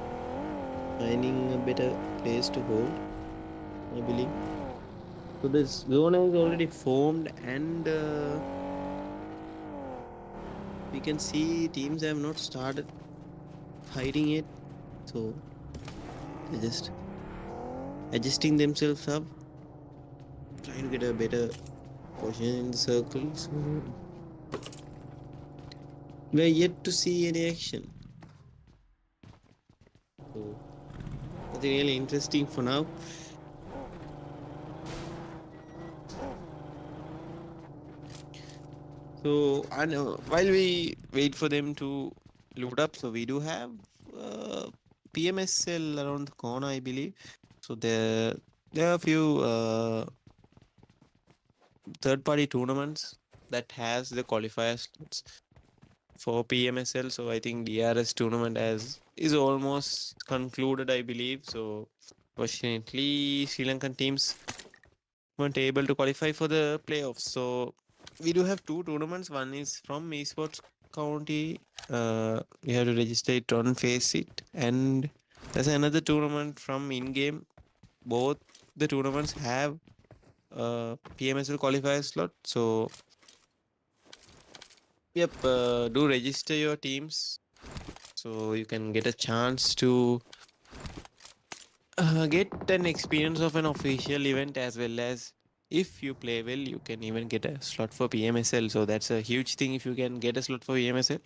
finding a better place to hold, I believe. So this zone is already formed, and we can see teams have not started fighting it. So they're just adjusting themselves up, trying to get a better position in the circle. So we're yet to see any action. So nothing really interesting for now. So, and while we wait for them to load up, so we do have uh, PMSL around the corner, I believe. So there are a few third-party tournaments that has the qualifier slots for PMSL. So I think DRS tournament is almost concluded, I believe. So fortunately, Sri Lankan teams weren't able to qualify for the playoffs. So we do have two tournaments. One is from Esports County. You have to register it on Face It, and there's another tournament from in-game. Both the tournaments have PMSL qualifier slot. So Yep, do register your teams so you can get a chance to get an experience of an official event, as well as if you play well, you can even get a slot for PMSL. So that's a huge thing if you can get a slot for PMSL.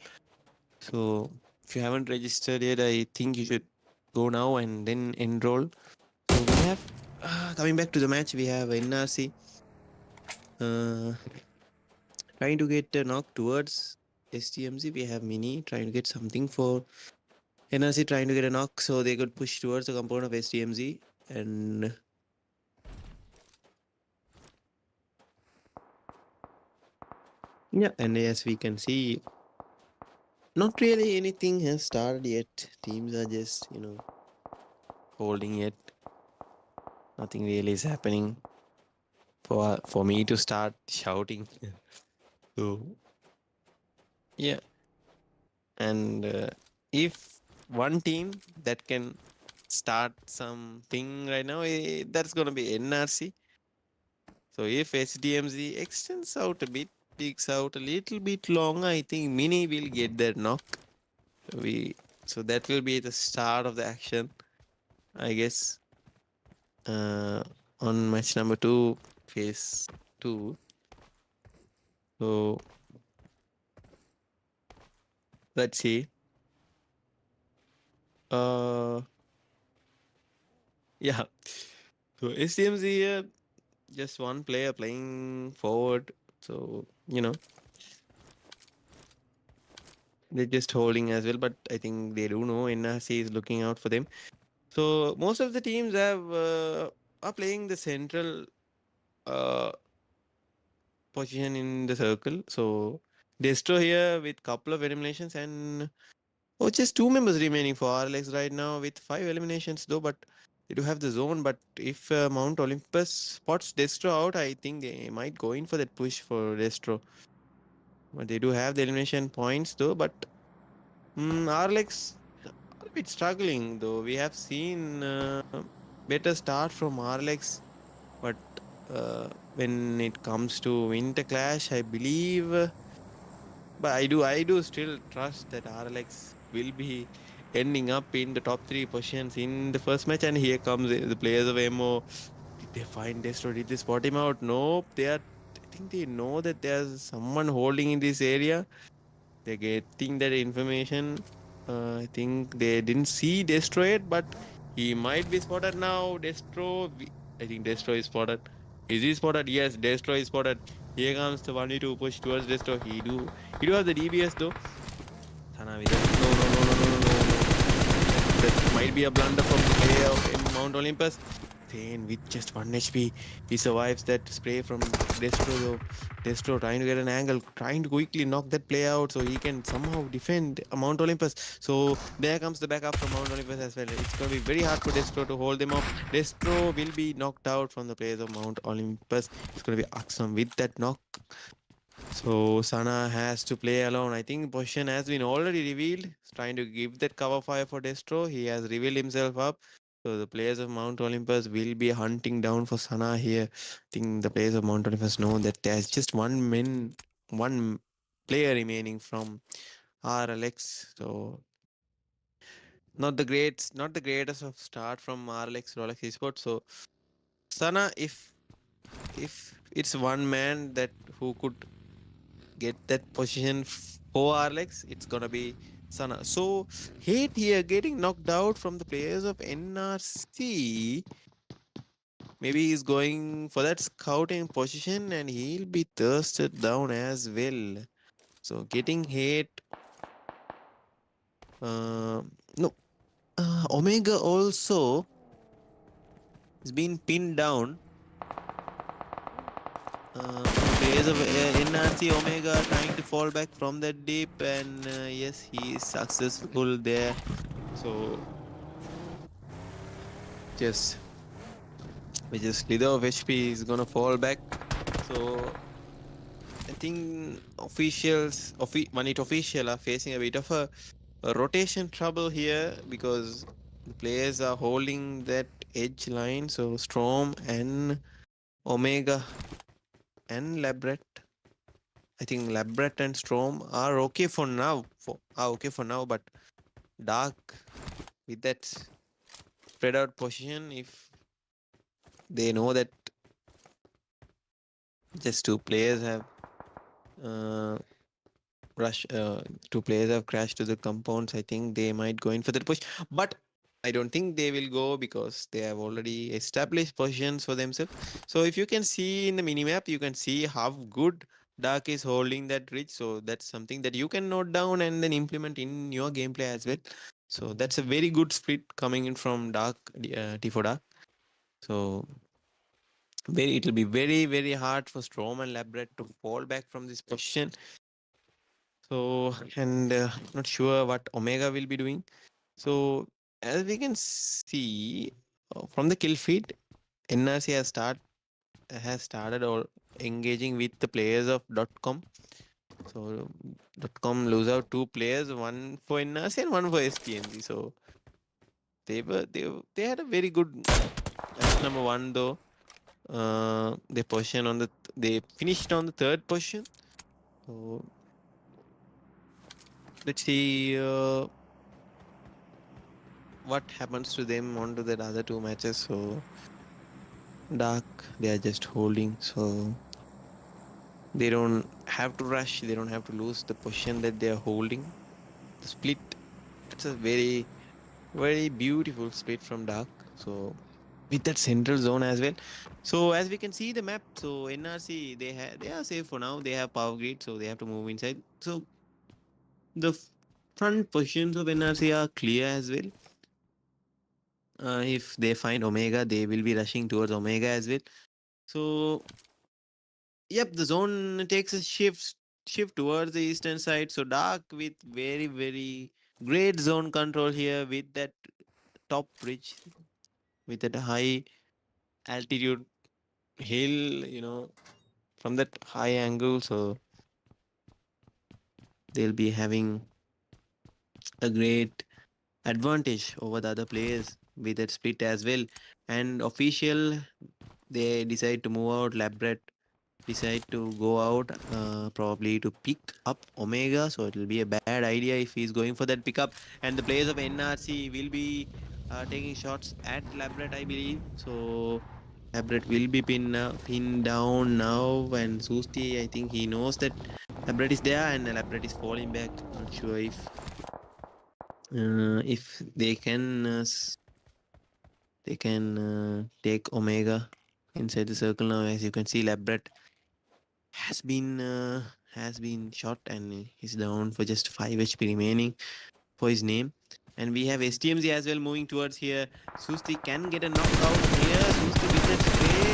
So if you haven't registered yet, I think you should go now and then enroll. So we have coming back to the match, we have NRC uh, trying to get a knock towards SDMZ. We have Mini trying to get something for NRC, trying to get a knock so they could push towards the compound of SDMZ. And yeah, and as we can see, not really anything has started yet. Teams are just, holding it. Nothing really is happening for me to start shouting. So yeah, and if one team that can start something right now, that's gonna be NRC. So if SDMZ extends out a bit, peaks out a little bit longer, I think Mini will get that knock. We so that will be the start of the action, I guess. Uh, on match number 2, phase 2. So let's see. Uh, yeah. So SDMZ here, just one player playing forward. So they're just holding as well. But I think they do know NRC is looking out for them. So most of the teams are playing the central uh, position in the circle. So Destro here with couple of eliminations, and just 2 members remaining for RLX right now with 5 eliminations though. But they do have the zone. But if Mount Olympus spots Destro out, I think they might go in for that push for Destro. But they do have the elimination points though. But RLX a bit struggling though. We have seen better start from RLX, but when it comes to Winter Clash, I believe. But I do still trust that RLX will be ending up in the top 3 positions in the first match. And here comes the players of MO. Did they find Destro? Did they spot him out? Nope. They are. I think they know that there's someone holding in this area. They're getting that information. I think they didn't see Destro yet, but he might be spotted now. I think Destro is spotted. Is he spotted? Yes, Destro is spotted. Here comes the 1v2 push towards Destro. He do have the DBS though. Sana with it. No, no, no, no, no, no, no, no. That might be a blunder from the player of Mount Olympus. Thane with just 1 HP. He survives that spray from Destro though. Destro trying to get an angle, trying to quickly knock that player out so he can somehow defend Mount Olympus. So there comes the backup from Mount Olympus as well. It's going to be very hard for Destro to hold them off. Destro will be knocked out from the players of Mount Olympus. It's going to be Aksam with that knock. So Sana has to play alone. I think position has been already revealed. He's trying to give that cover fire for Destro. He has revealed himself up. So the players of Mount Olympus will be hunting down for Sana here. I think the players of Mount Olympus know that there's just one player remaining from RLX. So not the greatest of start from RLX Rolex Esports. So Sana, if it's one man that who could get that position for RLX, it's gonna be Sana. So Hate here getting knocked out from the players of NRC. Maybe he's going for that scouting position and he'll be thirsted down as well. So getting Hate. No. Omega also has been pinned down from the players of NRC. Omega trying to fall back from that dip, and yes, he is successful there. So just with just slither of HP is gonna fall back. So I think Manit official are facing a bit of a rotation trouble here because the players are holding that edge line. So Storm and Omega and Labret I think Labrat and Storm are okay for now. But Dark with that spread out position, if they know that just uh, rush two players have crashed to the compounds, I think they might go in for that push. But I don't think they will go because they have already established positions for themselves. So if you can see in the minimap, you can see how good Dark is holding that ridge. So that's something that you can note down and then implement in your gameplay as well. So that's a very good split coming in from Dark, T4 Dark. So very, it will be very, very hard for Strom and Labret to fall back from this position. So, and not sure what Omega will be doing. So, as we can see from the kill feed, NRC has started or engaging with the players of .com. So, .com lose out two players, one for NRC and one for STMZ. So, they had a very good match number one though. They position on they finished on the third position. So, let's see what happens to them onto the other two matches. So Dark, they are just holding, so they don't have to rush, they don't have to lose the position that they are holding. The split, it's a very, very beautiful split from Dark. So with that central zone as well. So as we can see the map, so NRC they are safe for now. They have power grid, so they have to move inside. So the front positions of NRC are clear as well. If they find Omega, they will be rushing towards Omega as well. So yep, the zone takes a shift towards the eastern side. So Dark with very, very great zone control here with that top bridge, with that high altitude hill, from that high angle. So they'll be having a great advantage over the other players with that split as well. And official, they decide to move out. Labrat decide to go out, probably to pick up Omega. So it will be a bad idea if he's going for that pickup. And the players of NRC will be taking shots at Labrat, I believe. So Labrat will be pinned down now. And Susti, I think he knows that Labrat is there and Labrat is falling back. Not sure if they can take Omega inside the circle now. As you can see, Labrat has been shot and he's down for just 5 HP remaining for his name. And we have STMZ as well moving towards here. Susti can get a knockout here. Susti with that spray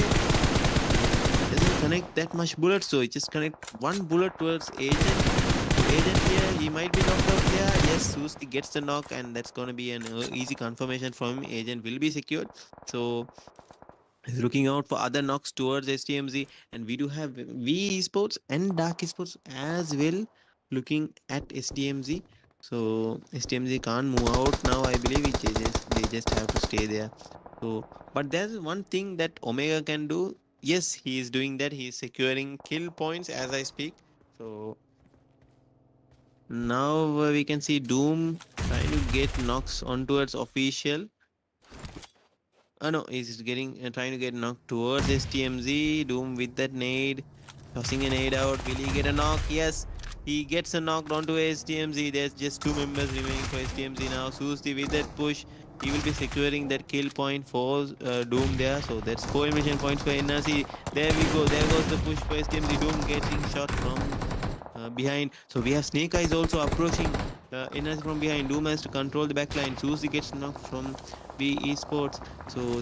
doesn't connect that much bullets, so he just connect one bullet towards Agent. So Agent here, he might be knocked out here. Yes, Susti gets the knock, and that's gonna be an easy confirmation from him. Agent will be secured. So is looking out for other knocks towards STMZ, and we do have V Esports and Dark Esports as well looking at STMZ. So STMZ can't move out now. I believe they just have to stay there. So, but there's one thing that Omega can do. Yes, he is doing that. He is securing kill points as I speak. So now we can see Doom trying to get knocks on towards official. No, he's getting trying to get knocked towards STMZ. Doom with that nade, tossing a nade out. Will he get a knock? Yes, he gets a knocked onto STMZ. There's just two members remaining for STMZ now. Susti with that push, he will be securing that kill point for Doom there. So that's 4 elimination points for NRC. There we go. There goes the push for STMZ. Doom getting shot from behind. So we have Snake Eyes also approaching NRC from behind. Doom has to control the backline. Susi gets knocked from the Esports. So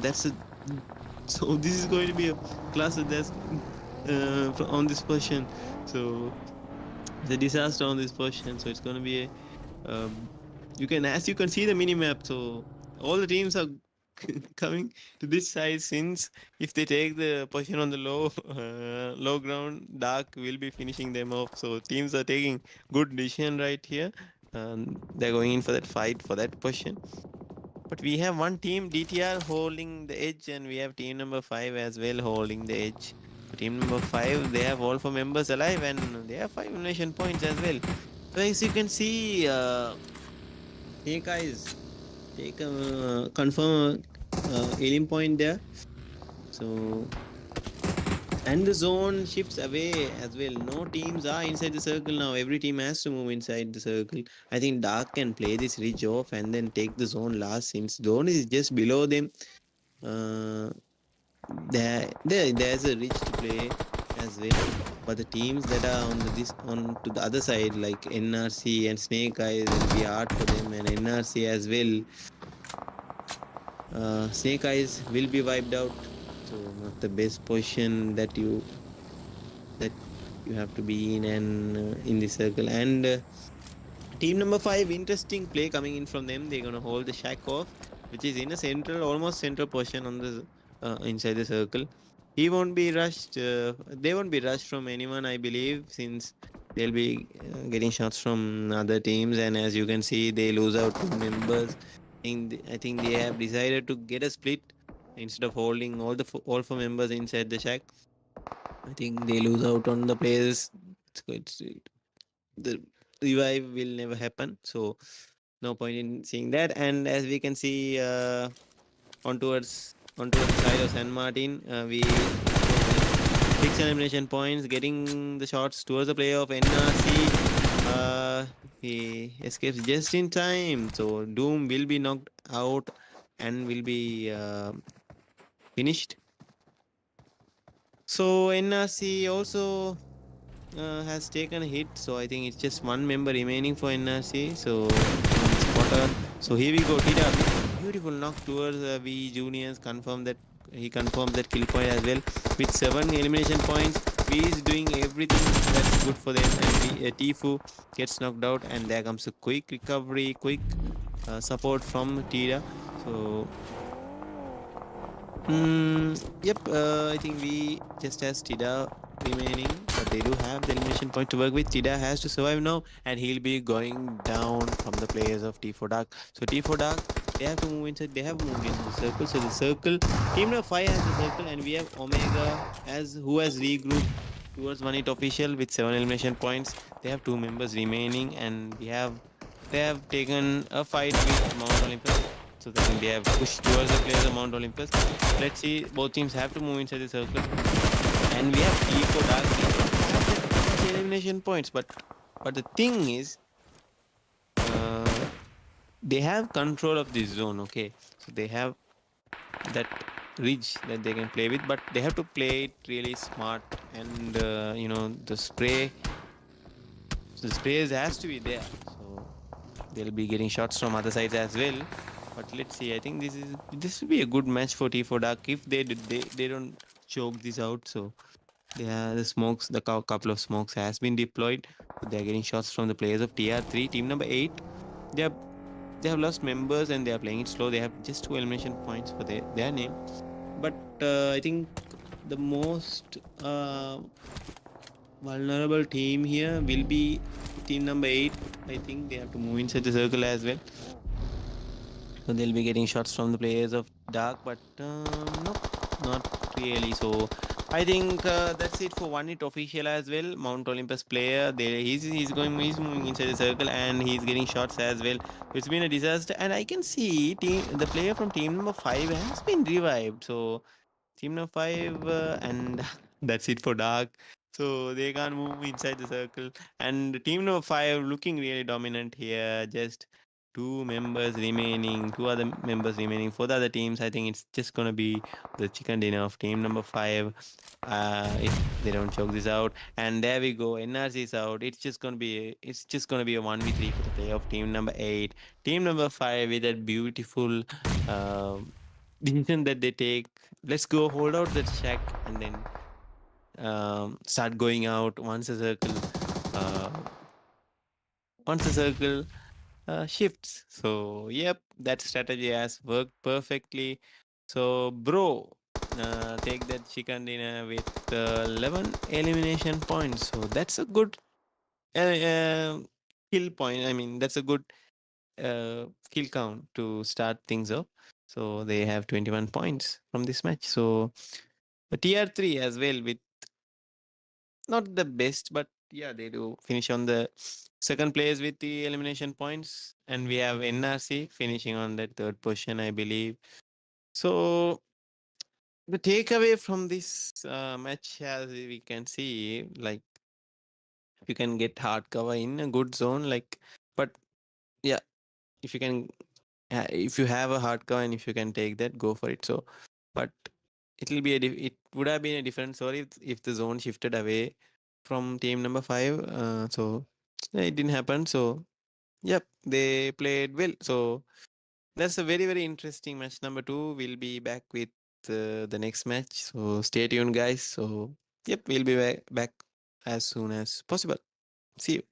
so this is going to be a class that's on this position. So the disaster on this position. So it's going to be a as you can see the mini map. So all the teams are coming to this side, since if they take the position on the low ground, Dark will be finishing them off. So teams are taking good decision right here. They're going in for that fight for that position. But we have one team DTR holding the edge, and we have team number 5 as well holding the edge. So team number 5, they have all 4 members alive and they have 5 elimination points as well. So as you can see, Snake Eyes take a confirm alien point there. So and the zone shifts away as well. No teams are inside the circle now. Every team has to move inside the circle. I think Dark can play this ridge off and then take the zone last since zone is just below them. Uh, there's a ridge to play as well. But the teams that are on to the other side like NRC and Snake Eyes will be hard for them, and NRC as well. Snake Eyes will be wiped out. So not the best position that you have to be in and in the circle. And team number 5, interesting play coming in from them. They're gonna hold the shack off, which is in a central, almost central position on the inside the circle. He won't be rushed. They won't be rushed from anyone, I believe, since they'll be getting shots from other teams. And as you can see, they lose out 2 members. I think they have decided to get a split instead of holding all 4 members inside the shack. I think they lose out on the players. It's the revive will never happen. So no point in seeing that. And as we can see, on towards the side of San Martin, we have 6 elimination points, getting the shots towards the player of NRC. He escapes just in time. So Doom will be knocked out and will be finished. So NRC also has taken a hit. So I think it's just 1 member remaining for NRC. So one spotter. So here we go. Tida with beautiful knock towards V Juniors. He confirms that kill point as well with 7 elimination points. V is doing everything that's good for them, and Tifu gets knocked out, and there comes a quick recovery, quick support from Tida. So yep. I think we just has Tida remaining, but they do have the elimination point to work with. Tida has to survive now, and he'll be going down from the players of T4 Dark. So T4 Dark, they have to move inside. They have moved into the circle. So the circle, team number 5 has the circle, and we have Omega as who has regrouped towards One It Official with 7 elimination points. They have 2 members remaining, and they have taken a fight with Mount Olympus. So I think they have pushed towards the players of Mount Olympus. Let's see, both teams have to move inside the circle. And we have T for Dark. They don't have that much elimination points. But the thing is, uh, they have control of this zone, okay? So they have that ridge that they can play with, but they have to play it really smart. And, the sprays has to be there. So they'll be getting shots from other sides as well. But let's see. I think this will be a good match for T4 Dark if they don't choke this out. So they are the smokes. Couple of smokes has been deployed. So they're getting shots from the players of TR3. Team number 8. They have they have lost members and they are playing it slow. They have just 2 elimination points for their name. But I think the most vulnerable team here will be team number 8. I think they have to move inside the circle as well. So they'll be getting shots from the players of Dark, but nope, not really. So I think that's it for One It Official as well. Mount Olympus player, he's moving inside the circle and he's getting shots as well. So it's been a disaster, and I can see the player from team number 5 has been revived. So team number 5, and that's it for Dark. So they can't move inside the circle. And team number 5 looking really dominant here. Just 2 members remaining, 2 other members remaining for the other teams. I think it's just gonna be the chicken dinner of team number 5. If they don't choke this out, and there we go, NRC is out. It's just gonna be a 1v3 for the playoff team number 8. Team number 5 with that beautiful um decision that they take. Let's go hold out that shack and then start going out uh, once the circle shifts. So yep, that strategy has worked perfectly. So bro, take that chicken dinner with 11 elimination points. So that's a good uh, uh, kill point. I mean, that's a good kill count to start things off. So they have 21 points from this match. So TR3 as well with not the best, but yeah, they do finish on the second place with the elimination points, and we have NRC finishing on the third position, I believe. So the takeaway from this match, as we can see, like you can get hard cover in a good zone, like, but yeah, if you can, if you have a hard cover and if you can take that, go for it. So, but it would have been a different story if the zone shifted away from team number five. So yeah, it didn't happen. So yep, they played well. So that's a very very interesting match number two. We'll be back with the next match. So stay tuned, guys. So yep, we'll be back as soon as possible. See you.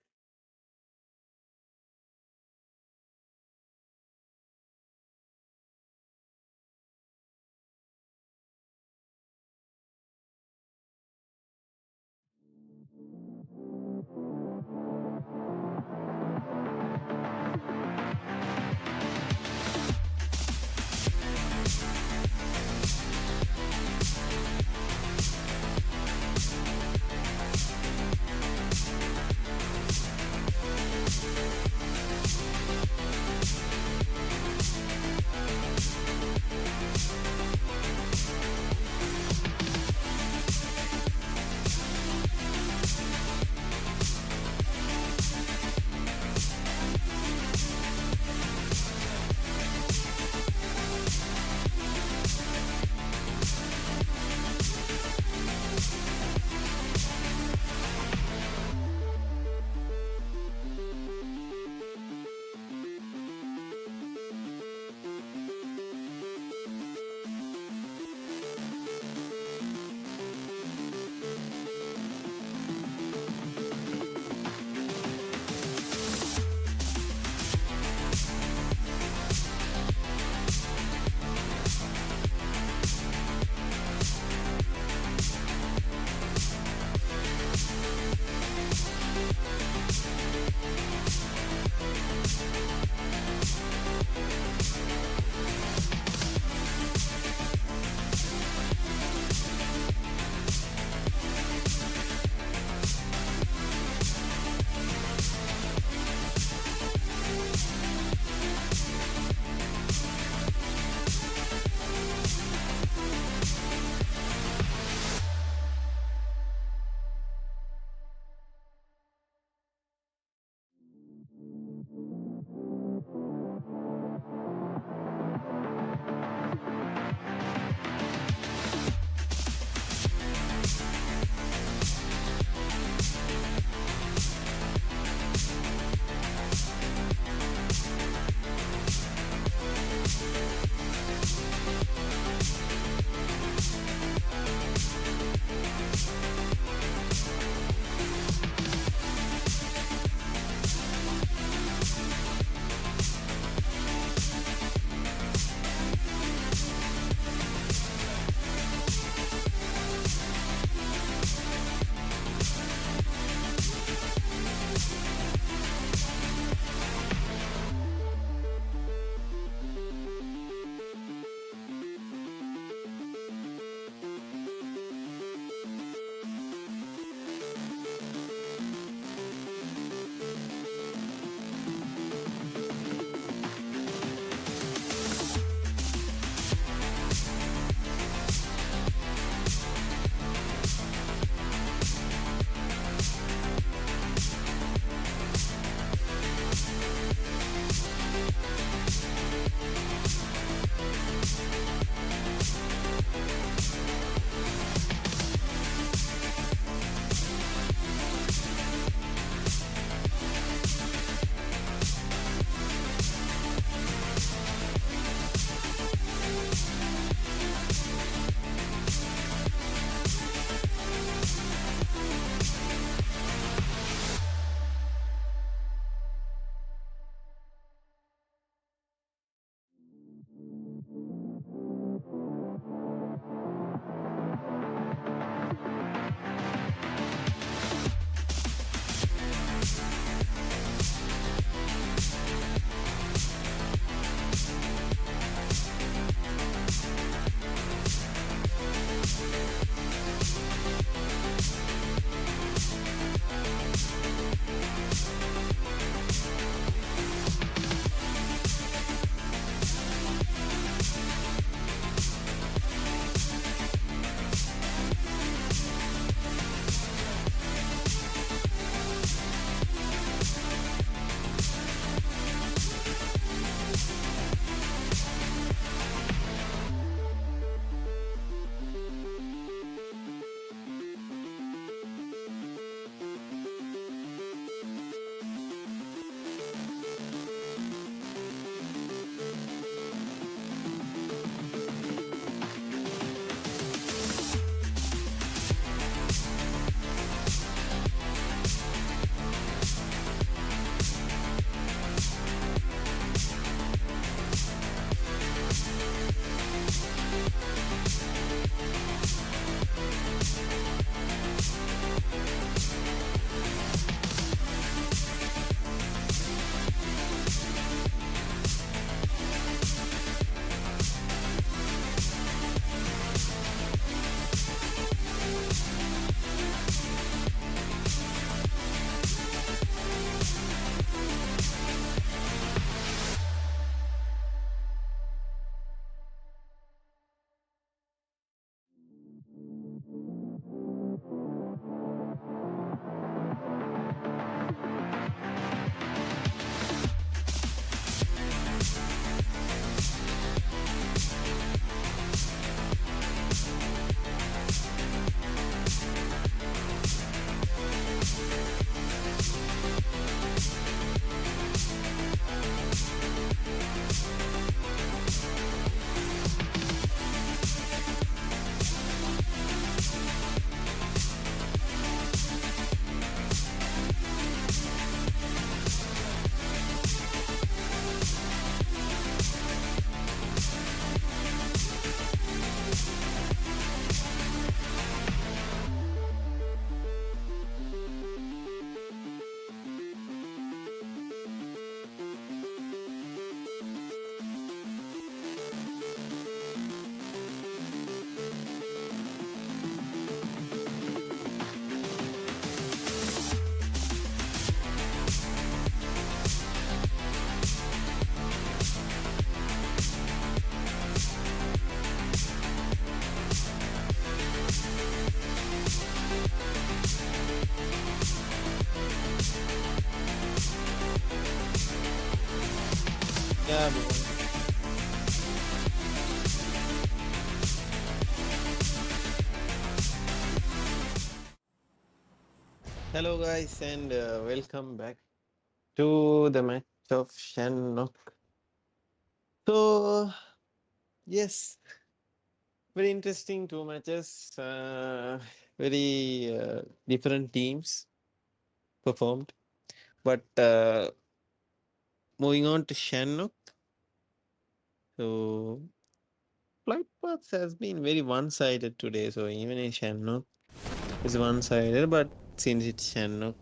Yeah, bro. Hello, guys, and welcome back to the match of SANHOK. So, yes, very interesting two matches. Very different teams performed. But moving on to SANHOK, so flight paths has been very one-sided today. So even in SANHOK is one-sided, but since it's SANHOK,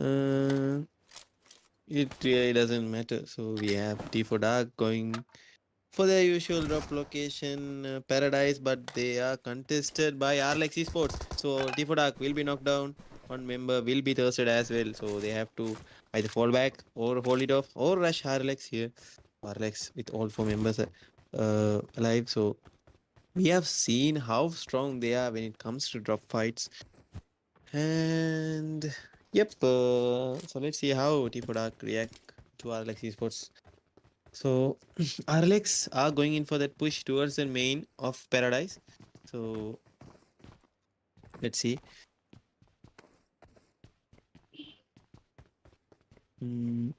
uh, it really doesn't matter. So we have T4 Dark going for their usual drop location, Paradise, but they are contested by Arlex Esports. So T4 Dark will be knocked down. One member will be thirsted as well. So they have to either fall back or hold it off or rush Arlex here. Arlex with all four members alive. So we have seen how strong they are when it comes to drop fights. And yep, so let's see how T4 Dark react to Arlex Esports. So Arlex are going in for that push towards the main of Paradise. So let's see. Mm,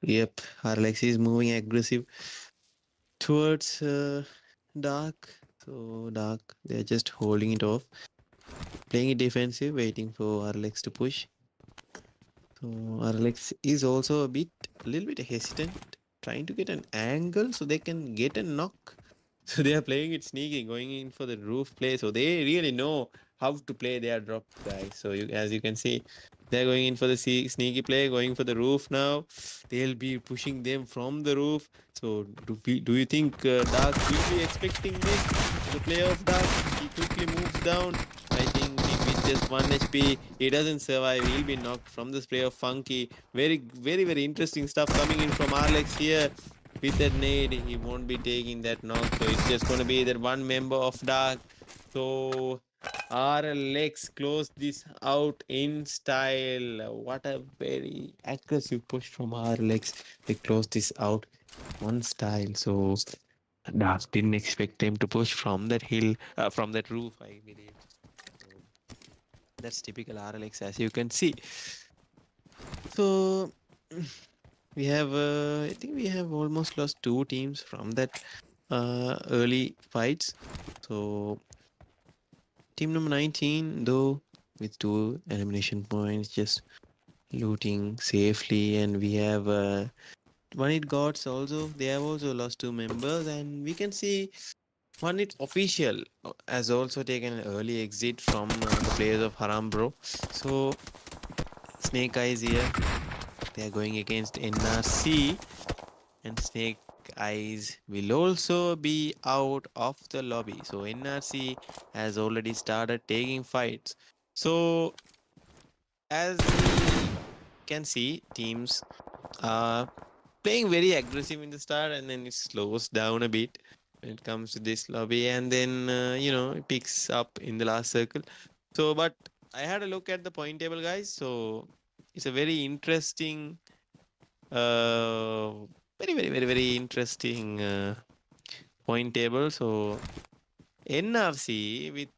yep, Arlex is moving aggressive towards Dark. So Dark, they're just holding it off, playing it defensive, waiting for Arlex to push. So Arlex is also a little bit hesitant, trying to get an angle so they can get a knock. So they are playing it sneaky, going in for the roof play. So they really know how to play their drop, guys. So as you can see, they're going in for the sneaky play, going for the roof now. They'll be pushing them from the roof. So do you think Dark will be expecting this? The player of Dark, he quickly moves down. I think with just 1 HP, he doesn't survive. He'll be knocked from the spray of Funky. Very interesting stuff coming in from Alex here. With that nade, he won't be taking that knock. So it's just going to be that one member of Dark. So RLX close this out in style. What a very aggressive push from RLX. They close this out one style. So Dark didn't expect him to push from that hill, from that roof, I believe. So that's typical RLX, as you can see. So we have, I think we have almost lost two teams from that early fights. So team number 19, though, with two elimination points, just looting safely, and we have One It Gods also. They have also lost two members, and we can see One It Official has also taken an early exit from the players of Haram Bro. So Snake Eyes here. They are going against NRC, and Snake Eyes will also be out of the lobby. So NRC has already started taking fights. So as we can see, teams are playing very aggressive in the start, and then it slows down a bit when it comes to this lobby, and then it picks up in the last circle. So, but I had a look at the point table, guys. So it's a very interesting, uh, very interesting point table. So NRC with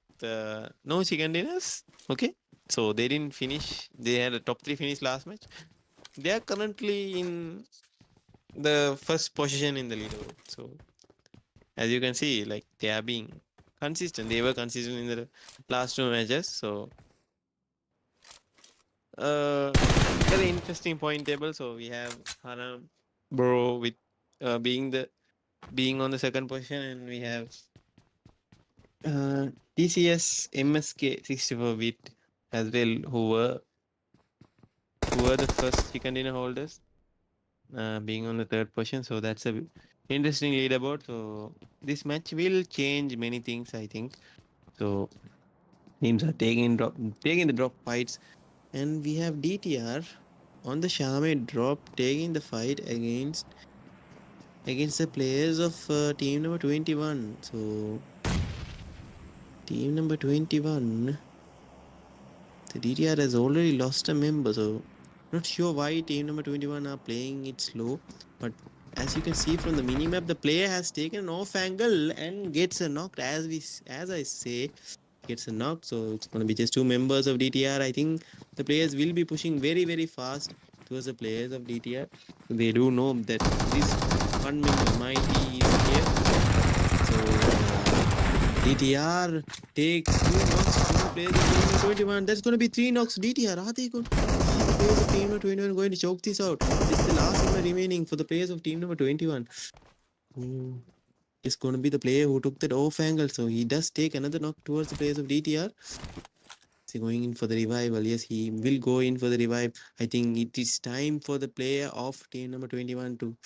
no chicken dinners. Okay, so they didn't finish. They had a top three finish last match. They are currently in the first position in the leaderboard. So as you can see, like they are being consistent. They were consistent in the last two matches. So uh, very interesting point table. So we have Haram Bro with being the being on the second position, and we have TCS MSK 64 bit as well, who were the first chicken dinner holders, being on the third position. So that's a interesting leaderboard. So this match will change many things, I think. So teams are taking the drop fights, and we have DTR on the Xiaomi drop taking the fight against the players of team number 21. So team number 21, the DTR has already lost a member. So not sure why team number 21 are playing it slow, but as you can see from the minimap, the player has taken an off angle and gets a knocked. As I say, gets a knock. So it's going to be just two members of DTR. I think the players will be pushing very fast towards the players of DTR. They do know that this one member Mighty is here. So DTR takes two knocks from the players of team 21. That's going to be three knocks. DTR, are the players of team number 21 going to choke this out? This is the last one remaining for the players of team number 21. Hmm. It's going to be the player who took that off angle. So he does take another knock towards the players of DTR. Is he going in for the revival? Yes, he will go in for the revive. I think it is time for the player of team number 21 to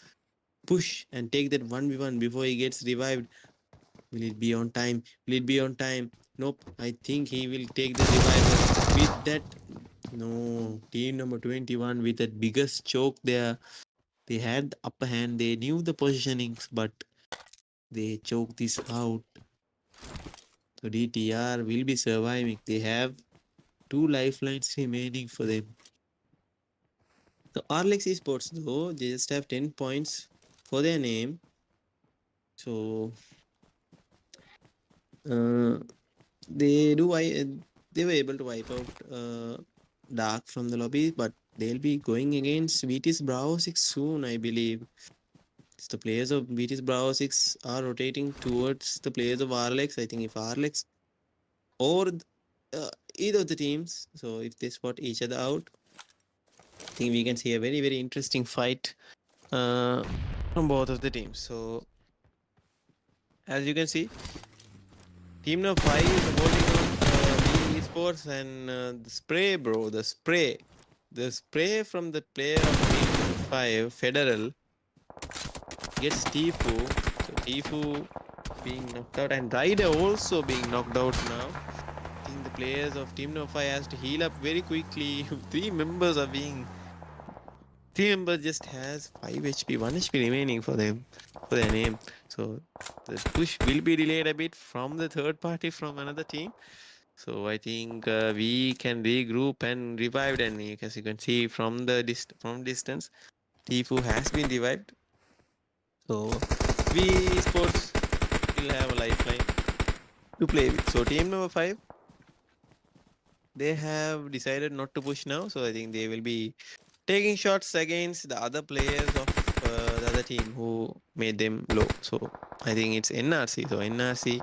push and take that 1v1 before he gets revived. Will it be on time? Will it be on time? Nope. I think he will take the revival with that. No, team number 21 with that biggest choke there. They had the upper hand. They knew the positionings, but they choked this out. So DTR will be surviving. They have two lifelines remaining for them. So Arlex Esports, though, they just have 10 points for their name. So uh, they do they were able to wipe out Dark from the lobby, but they'll be going against VT's Bravo 6 soon, I believe. So the players of VT's Bravo 6 are rotating towards the players of Arlex. I think if Arlex or either of the teams, so if they spot each other out, I think we can see a very interesting fight from both of the teams. So as you can see, team number 5 is holding on the esports, and the spray, bro, the spray from the player of team number 5, Federal, gets Tifu. So Tifu being knocked out, and Ryder also being knocked out now. I think the players of team number 5 has to heal up very quickly. Three members just has 5 HP, 1 HP remaining for them, for their name. So the push will be delayed a bit from the third party from another team. So I think we can regroup and revive, and as you can see from the from distance, Tifu has been revived. So we sports will have a lifeline to play with. So team number 5, they have decided not to push now. So I think they will be taking shots against the other players of the other team who made them low. So I think it's NRC. So NRC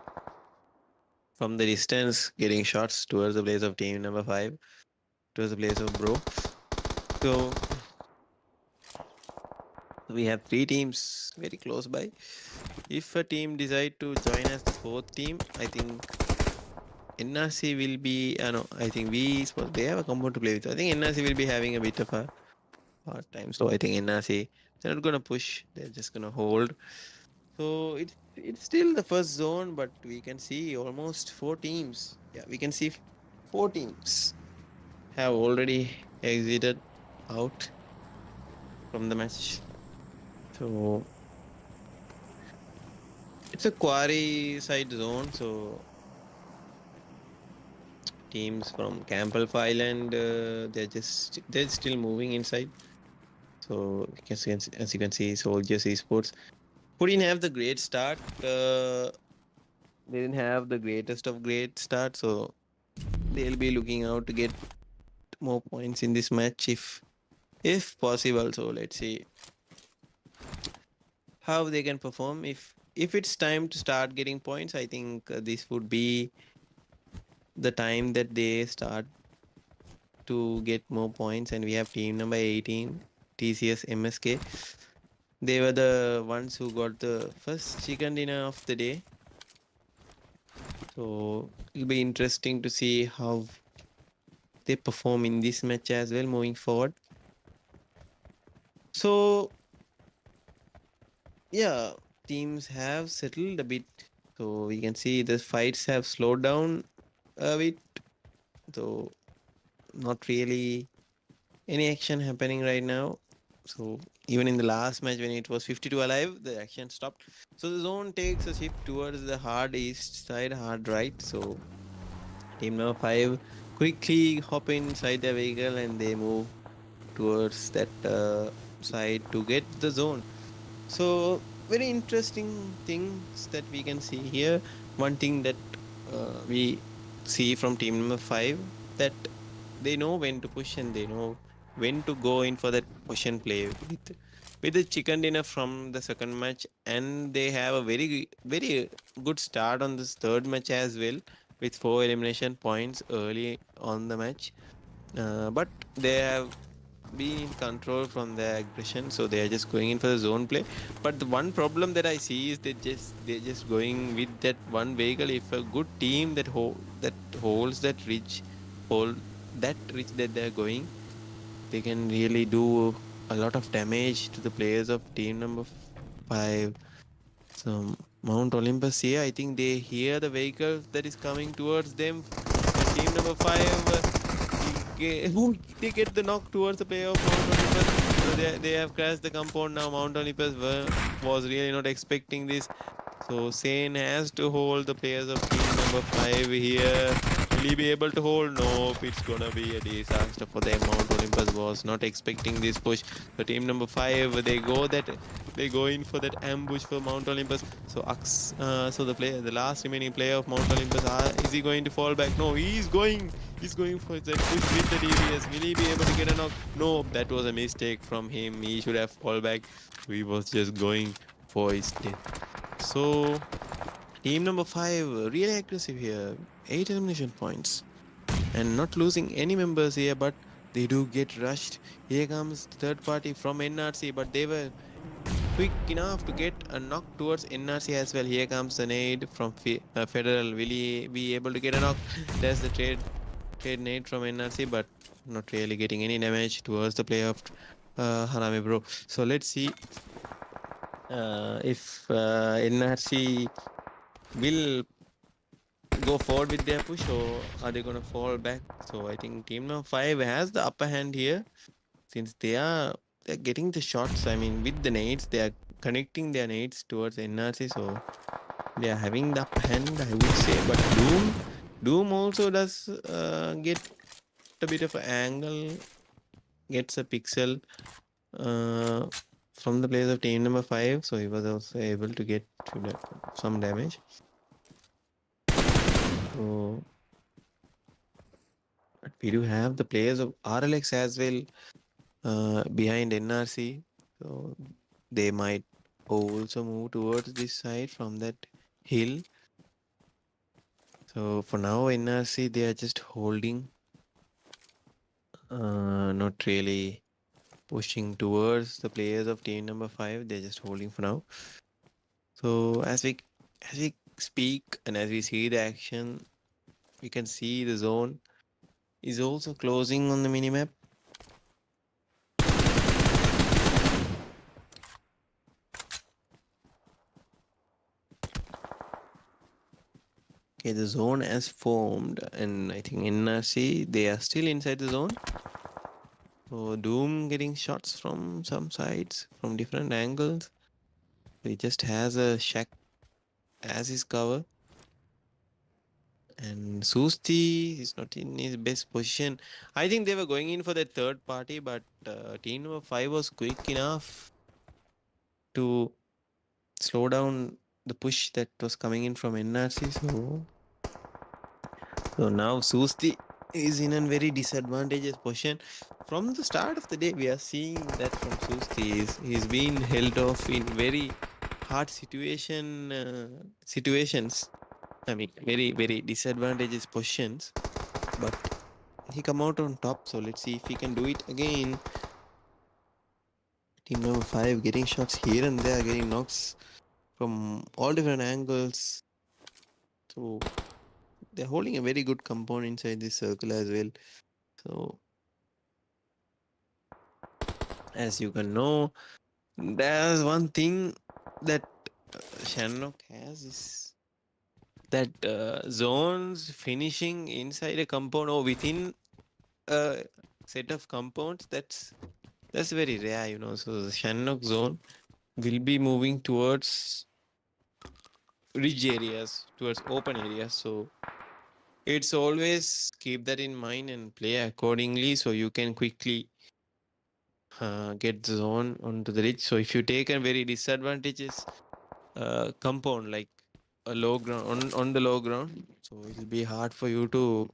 from the distance getting shots towards the players of team number 5, towards the players of Bro. So we have 3 teams very close by. If a team decide to join as the 4th team, I think NRC will be no, I think they have a combo to play with. I think NRC will be having a bit of a hard time. So I think NRC, they're not gonna push, they're just gonna hold. So it's still the first zone, but we can see almost 4 teams. Yeah, we can see 4 teams have already exited out from the match. So it's a quarry side zone. So teams from Campbell Island, they're still moving inside. So as you can see, Soldiers Esports didn't have the great start. They didn't have the greatest of great start. So they'll be looking out to get more points in this match if possible. So let's see how they can perform. If it's time to start getting points, I think this would be the time that they start to get more points. And we have team number 18, TCS MSK. They were the ones who got the first chicken dinner of the day. So it'll be interesting to see how they perform in this match as well moving forward. So yeah, teams have settled a bit. So we can see the fights have slowed down a bit. So not really any action happening right now. So even in the last match when it was 52 alive, the action stopped. So the zone takes a shift towards the hard east side, hard right. So team number 5 quickly hop inside the vehicle and they move towards that side to get the zone. So very interesting things that we can see here. One thing that we see from team number 5, that they know when to push and they know when to go in for that push and play with the chicken dinner from the second match. And they have a very good start on this third match as well, with 4 elimination points early on the match. But they have been in control from their aggression, so they are just going in for the zone play. But the one problem that I see is they're just going with that one vehicle. If a good team that holds that ridge, hold that ridge that they're going, they can really do a lot of damage to the players of team number 5. So Mount Olympus here, I think they hear the vehicle that is coming towards them, and team number 5, they get the knock towards the player of Mount Olympus. So they have crashed the compound now. Mount Olympus was really not expecting this. So Sane has to hold the players of team number 5 here. Will he be able to hold? Nope, it's gonna be a disaster for them. Mount Olympus was not expecting this push. So team number 5, they go in for that ambush for Mount Olympus. So so the last remaining player of Mount Olympus, is he going to fall back? No, he's going for that push with the DBS. Will he be able to get a knock? No, that was a mistake from him. He should have fall back. He was just going for his death. So team number 5 really aggressive here. 8 elimination points and not losing any members here, but they do get rushed. Here comes the third party from NRC, but they were quick enough to get a knock towards NRC as well. Here comes the nade from Federal. Will he be able to get a knock? There's the trade nade from NRC, but not really getting any damage towards the player of Harame bro. So let's see if NRC will go forward with their push, or are they going to fall back? So I think team number 5 has the upper hand here, since they're getting the shots. I mean, with the nades, they are connecting their nades towards NRC, so they are having the upper hand, I would say. But Doom also does get a bit of an angle, gets a pixel uh, from the players of team number 5, so he was also able to get some damage. So but we do have the players of RLX as well behind NRC. So they might also move towards this side from that hill. So for now, NRC, they are just holding, not really pushing towards the players of team number 5. They're just holding for now. So as we speak and as we see the action, we can see the zone is also closing on the minimap. Okay, the zone has formed, and I think NRC, they are still inside the zone. So Doom getting shots from some sides, from different angles. He just has a shack as his cover. And Susti is not in his best position. I think they were going in for the third party, but team number 5 was quick enough to slow down the push that was coming in from NRC. So now Susti is in a very disadvantageous position. From the start of the day, we are seeing that from Susti is he's been held off in very hard situations. I mean, very disadvantageous positions. But he come out on top. So let's see if he can do it again. Team number 5 getting shots here and there, getting knocks from all different angles. So they're holding a very good compound inside this circle as well. So as you can know, there's one thing that SANHOK has is that zones finishing inside a compound or within a set of compounds. That's very rare, you know. So the SANHOK zone will be moving towards ridge areas, towards open areas. So it's always keep that in mind and play accordingly so you can quickly get the zone onto the ridge. So if you take a very disadvantageous compound like a low ground on the low ground, so it'll be hard for you to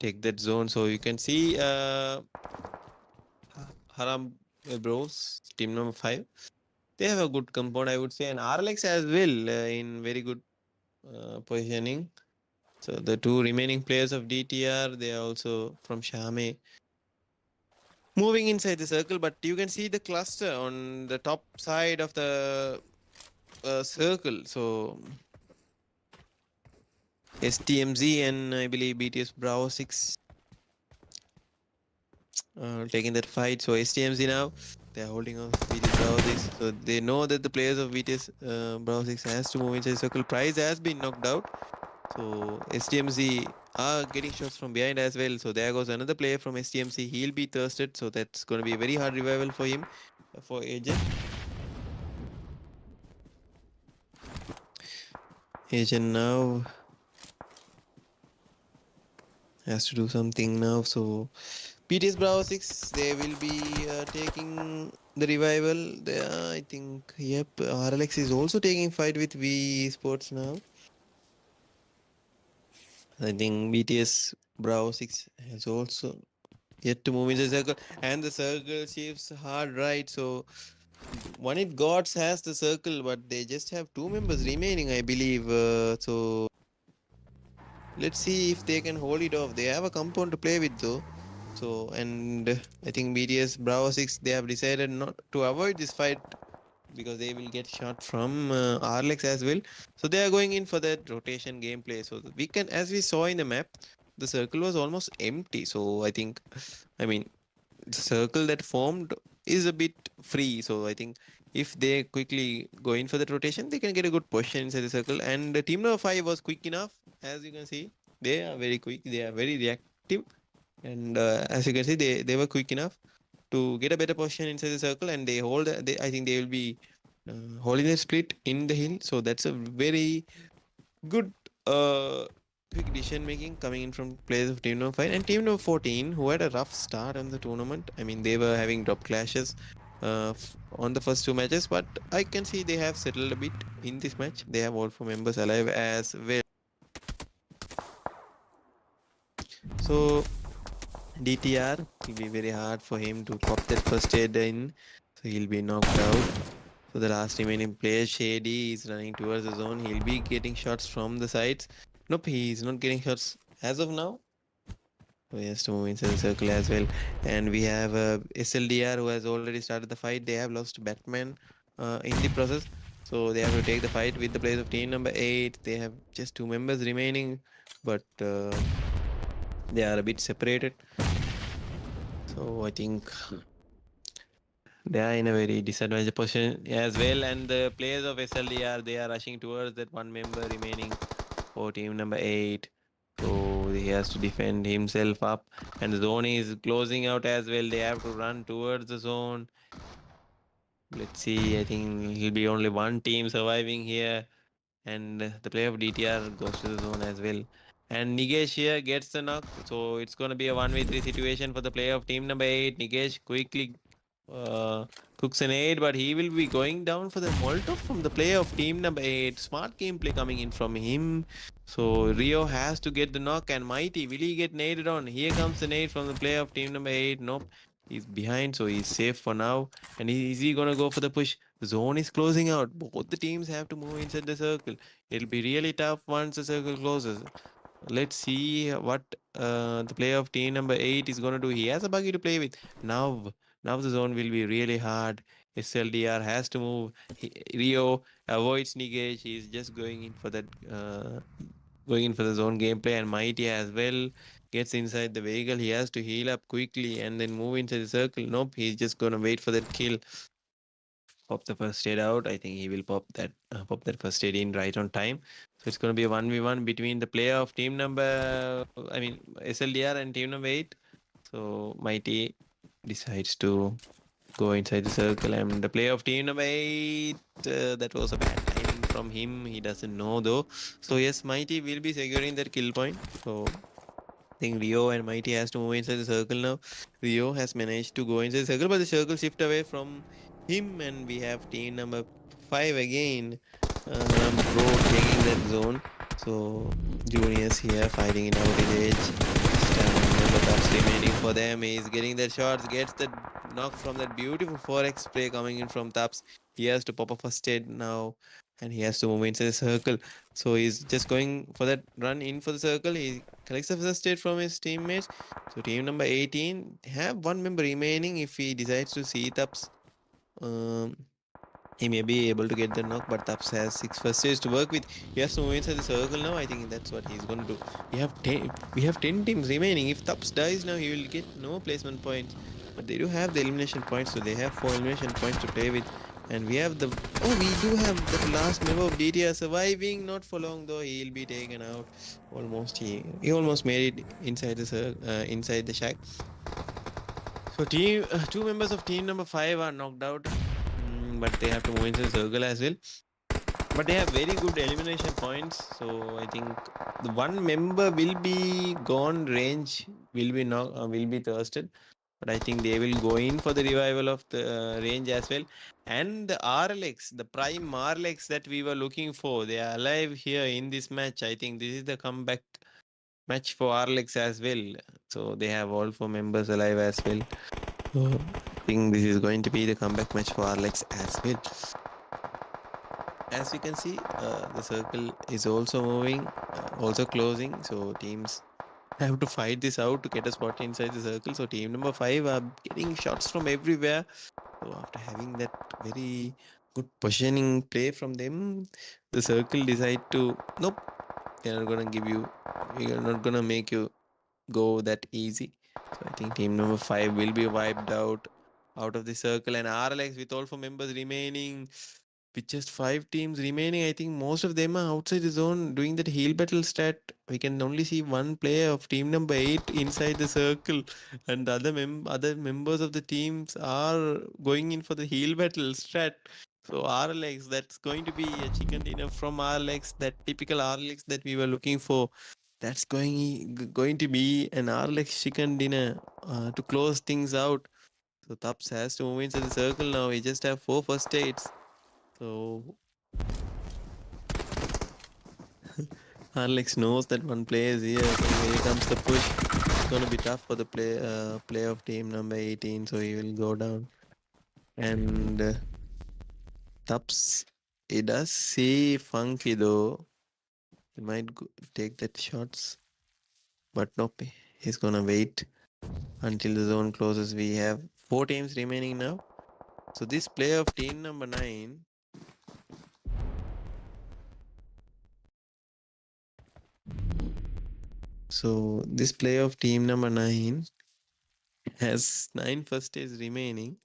take that zone. So you can see Haram Bros team number 5. They have a good compound, I would say, and RLX as well in very good positioning. So the two remaining players of DTR, they are also from Shame moving inside the circle, but you can see the cluster on the top side of the circle. So SDMZ and I believe BTS Bravo 6 taking that fight. So SDMZ now they're holding off BTS Bravo 6. So they know that the players of BTS Bravo 6 has to move inside the circle. Prize has been knocked out. So SDMZ are getting shots from behind as well. So there goes another player from SDMC. He'll be thirsted. So that's going to be a very hard revival for him, for Agent. Agent now has to do something now. So BTS Bravo 6, they will be taking the revival. There, I think, yep, RLX is also taking fight with V Esports now. I think BTS Bravo 6 has also yet to move into the circle, and the circle shifts hard right. So one it gods has the circle, but they just have two members remaining, I believe. So let's see if they can hold it off. They have a compound to play with though. So and I think BTS Bravo 6 they have decided not to avoid this fight because they will get shot from RLX as well. So they are going in for that rotation gameplay. So we can, as we saw in the map, the circle was almost empty. So I think, I mean, the circle that formed is a bit free. So I think if they quickly go in for that rotation, they can get a good position inside the circle. And the team number 5 was quick enough, as you can see. They are very quick. They are very reactive. And as you can see, they were quick enough to get a better position inside the circle, and they hold. I think they will be holding the split in the hill. So that's a very good quick decision making coming in from players of team number 5 and team number 14 who had a rough start on the tournament. I mean, they were having drop clashes on the first two matches, but I can see they have settled a bit in this match. They have all four members alive as well. So DTR will be very hard for him to pop that first aid in, so he'll be knocked out. So the last remaining player, Shady, is running towards the zone. He'll be getting shots from the sides. Nope, he's not getting shots as of now. So he has to move inside the circle as well. And we have SLDR who has already started the fight. They have lost Batman in the process. So they have to take the fight with the players of team number 8. They have just two members remaining, but they are a bit separated. So I think they are in a very disadvantaged position as well. And the players of SLDR, they are rushing towards that one member remaining for team number 8. So he has to defend himself up, and the zone is closing out as well. They have to run towards the zone. Let's see. I think he'll be only one team surviving here, and the player of DTR goes to the zone as well. And Nigesh here gets the knock, so it's going to be a 1v3 situation for the player of team number 8. Nigesh quickly uh, cooks an 8, but he will be going down for the Molotov from the player of team number 8. Smart gameplay coming in from him. So Rio has to get the knock, and Mighty, will he get naded on? Here comes the nade from the player of team number 8. Nope, he's behind, so he's safe for now. And is he going to go for the push? The zone is closing out. Both the teams have to move inside the circle. It'll be really tough once the circle closes. Let's see what the player of team number 8 is going to do. He has a buggy to play with. Now the zone will be really hard. SLDR has to move. Rio avoids Nigage. He's just going in for the zone gameplay, and Mighty as well gets inside the vehicle. He has to heal up quickly and then move into the circle. Nope, he's just gonna wait for that kill. Pop the first aid out. I think he will pop that first aid in right on time. So it's gonna be a 1v1 between the player of team number, I mean SLDR, and team number 8. So Mighty decides to go inside the circle, and the player of team number 8, that was a bad timing from him. He doesn't know though. So yes, Mighty will be securing that kill point. So I think Rio and Mighty has to move inside the circle now. Rio has managed to go inside the circle, but the circle shift away from him, and we have team number 5 again. Bro taking that zone. So Juniors here fighting in outer edge. Stamina that's remaining for them. He's getting their shots, gets the knock from that beautiful 4x play coming in from Taps. He has to pop a first aid now, and he has to move inside the circle. So he's just going for that run in for the circle. He collects the first aid from his teammates. So team number 18 have one member remaining. If he decides to see Taps, um, he may be able to get the knock, but Taps has 6 first aids to work with. He has to move inside the circle now. I think that's what he's going to do. We have 10 teams remaining. If Taps dies now, he will get no placement points. But they do have the elimination points, so they have 4 elimination points to play with. And we have we do have the last member of DTR surviving. Not for long though. He'll be taken out. He almost made it inside inside the shack. So two members of team number 5 are knocked out, but they have to move into the circle as well. But they have very good elimination points, so I think the one member will be gone. Range will be thirsted, but I think they will go in for the revival of the range as well. And the RLX, the prime RLX that we were looking for, they are alive here in this match. I think this is the comeback match for RLX as well. So they have all 4 members alive as well. I think this is going to be the comeback match for RLX as well. As we can see, the circle is also moving, also closing. So teams have to fight this out to get a spot inside the circle. So team number 5 are getting shots from everywhere. So after having that very good positioning play from them, the circle decide to nope, they're not gonna give you, we are not gonna make you go that easy. So I think team number 5 will be wiped out of the circle, and RLX with all 4 members remaining, with just 5 teams remaining, I think most of them are outside the zone doing that heal battle stat. We can only see one player of team number 8 inside the circle, and the other members of the teams are going in for the heal battle strat. So RLX, that's going to be a chicken dinner from RLX, that typical RLX that we were looking for. That's going to be an RLX chicken dinner to close things out. So Tubbs has to move into the circle now. We just have 4 first aids. So Alex knows that one player is here. So here comes the push. It's gonna be tough for the play of team number 18. So he will go down. And Tubbs, he does see funky though. He might take that shots, but nope. He's gonna wait until the zone closes. We have 4 teams remaining now. So this play of team number 9. So this play of team number 9 has 9 first days remaining.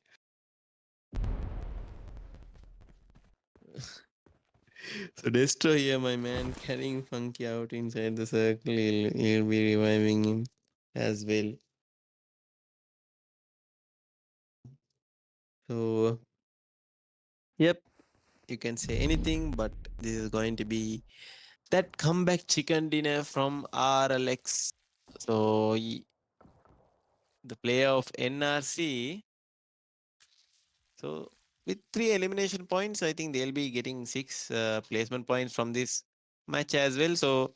So Destroy here, my man, carrying Funky out inside the circle. He'll be reviving him as well. So, yep, you can say anything, but this is going to be that comeback chicken dinner from RLX. So, the player of NRC. So, with 3 elimination points, I think they'll be getting 6 placement points from this match as well. So,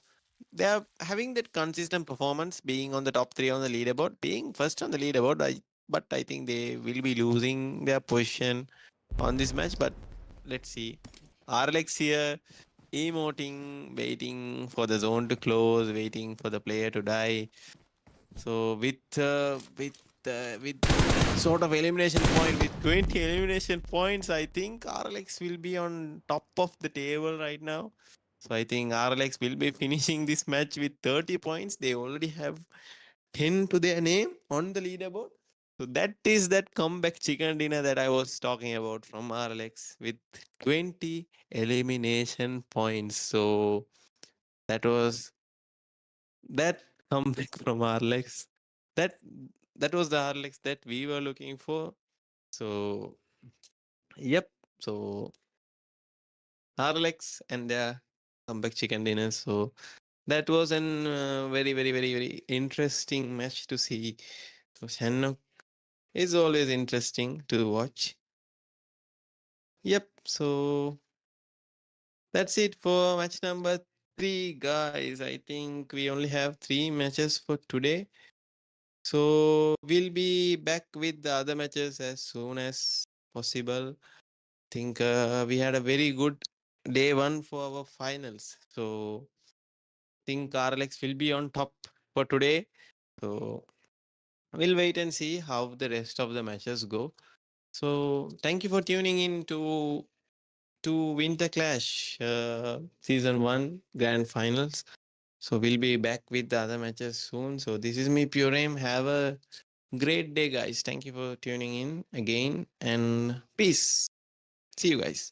they are having that consistent performance, being on the top three on the leaderboard, being first on the leaderboard. But I think they will be losing their position on this match. But let's see. RLX here emoting, waiting for the zone to close, waiting for the player to die. So with that sort of elimination point, with 20 elimination points, I think RLX will be on top of the table right now. So I think RLX will be finishing this match with 30 points. They already have 10 to their name on the leaderboard. So that is that comeback chicken dinner that I was talking about from RLX with 20 elimination points. So that was that comeback from RLX. That that was the RLX that we were looking for. So yep. So RLX and their comeback chicken dinner. So that was an very interesting match to see. So SANHOK is always interesting to watch. Yep. So that's it for match number 3, guys. I think we only have 3 matches for today. So we'll be back with the other matches as soon as possible. Think we had a very good day one for our finals. So think RLX will be on top for today. So we'll wait and see how the rest of the matches go. So thank you for tuning in to Winter Clash season 1 grand finals. So we'll be back with the other matches soon. So this is me, Purem. Have a great day, guys. Thank you for tuning in again and peace. See you guys.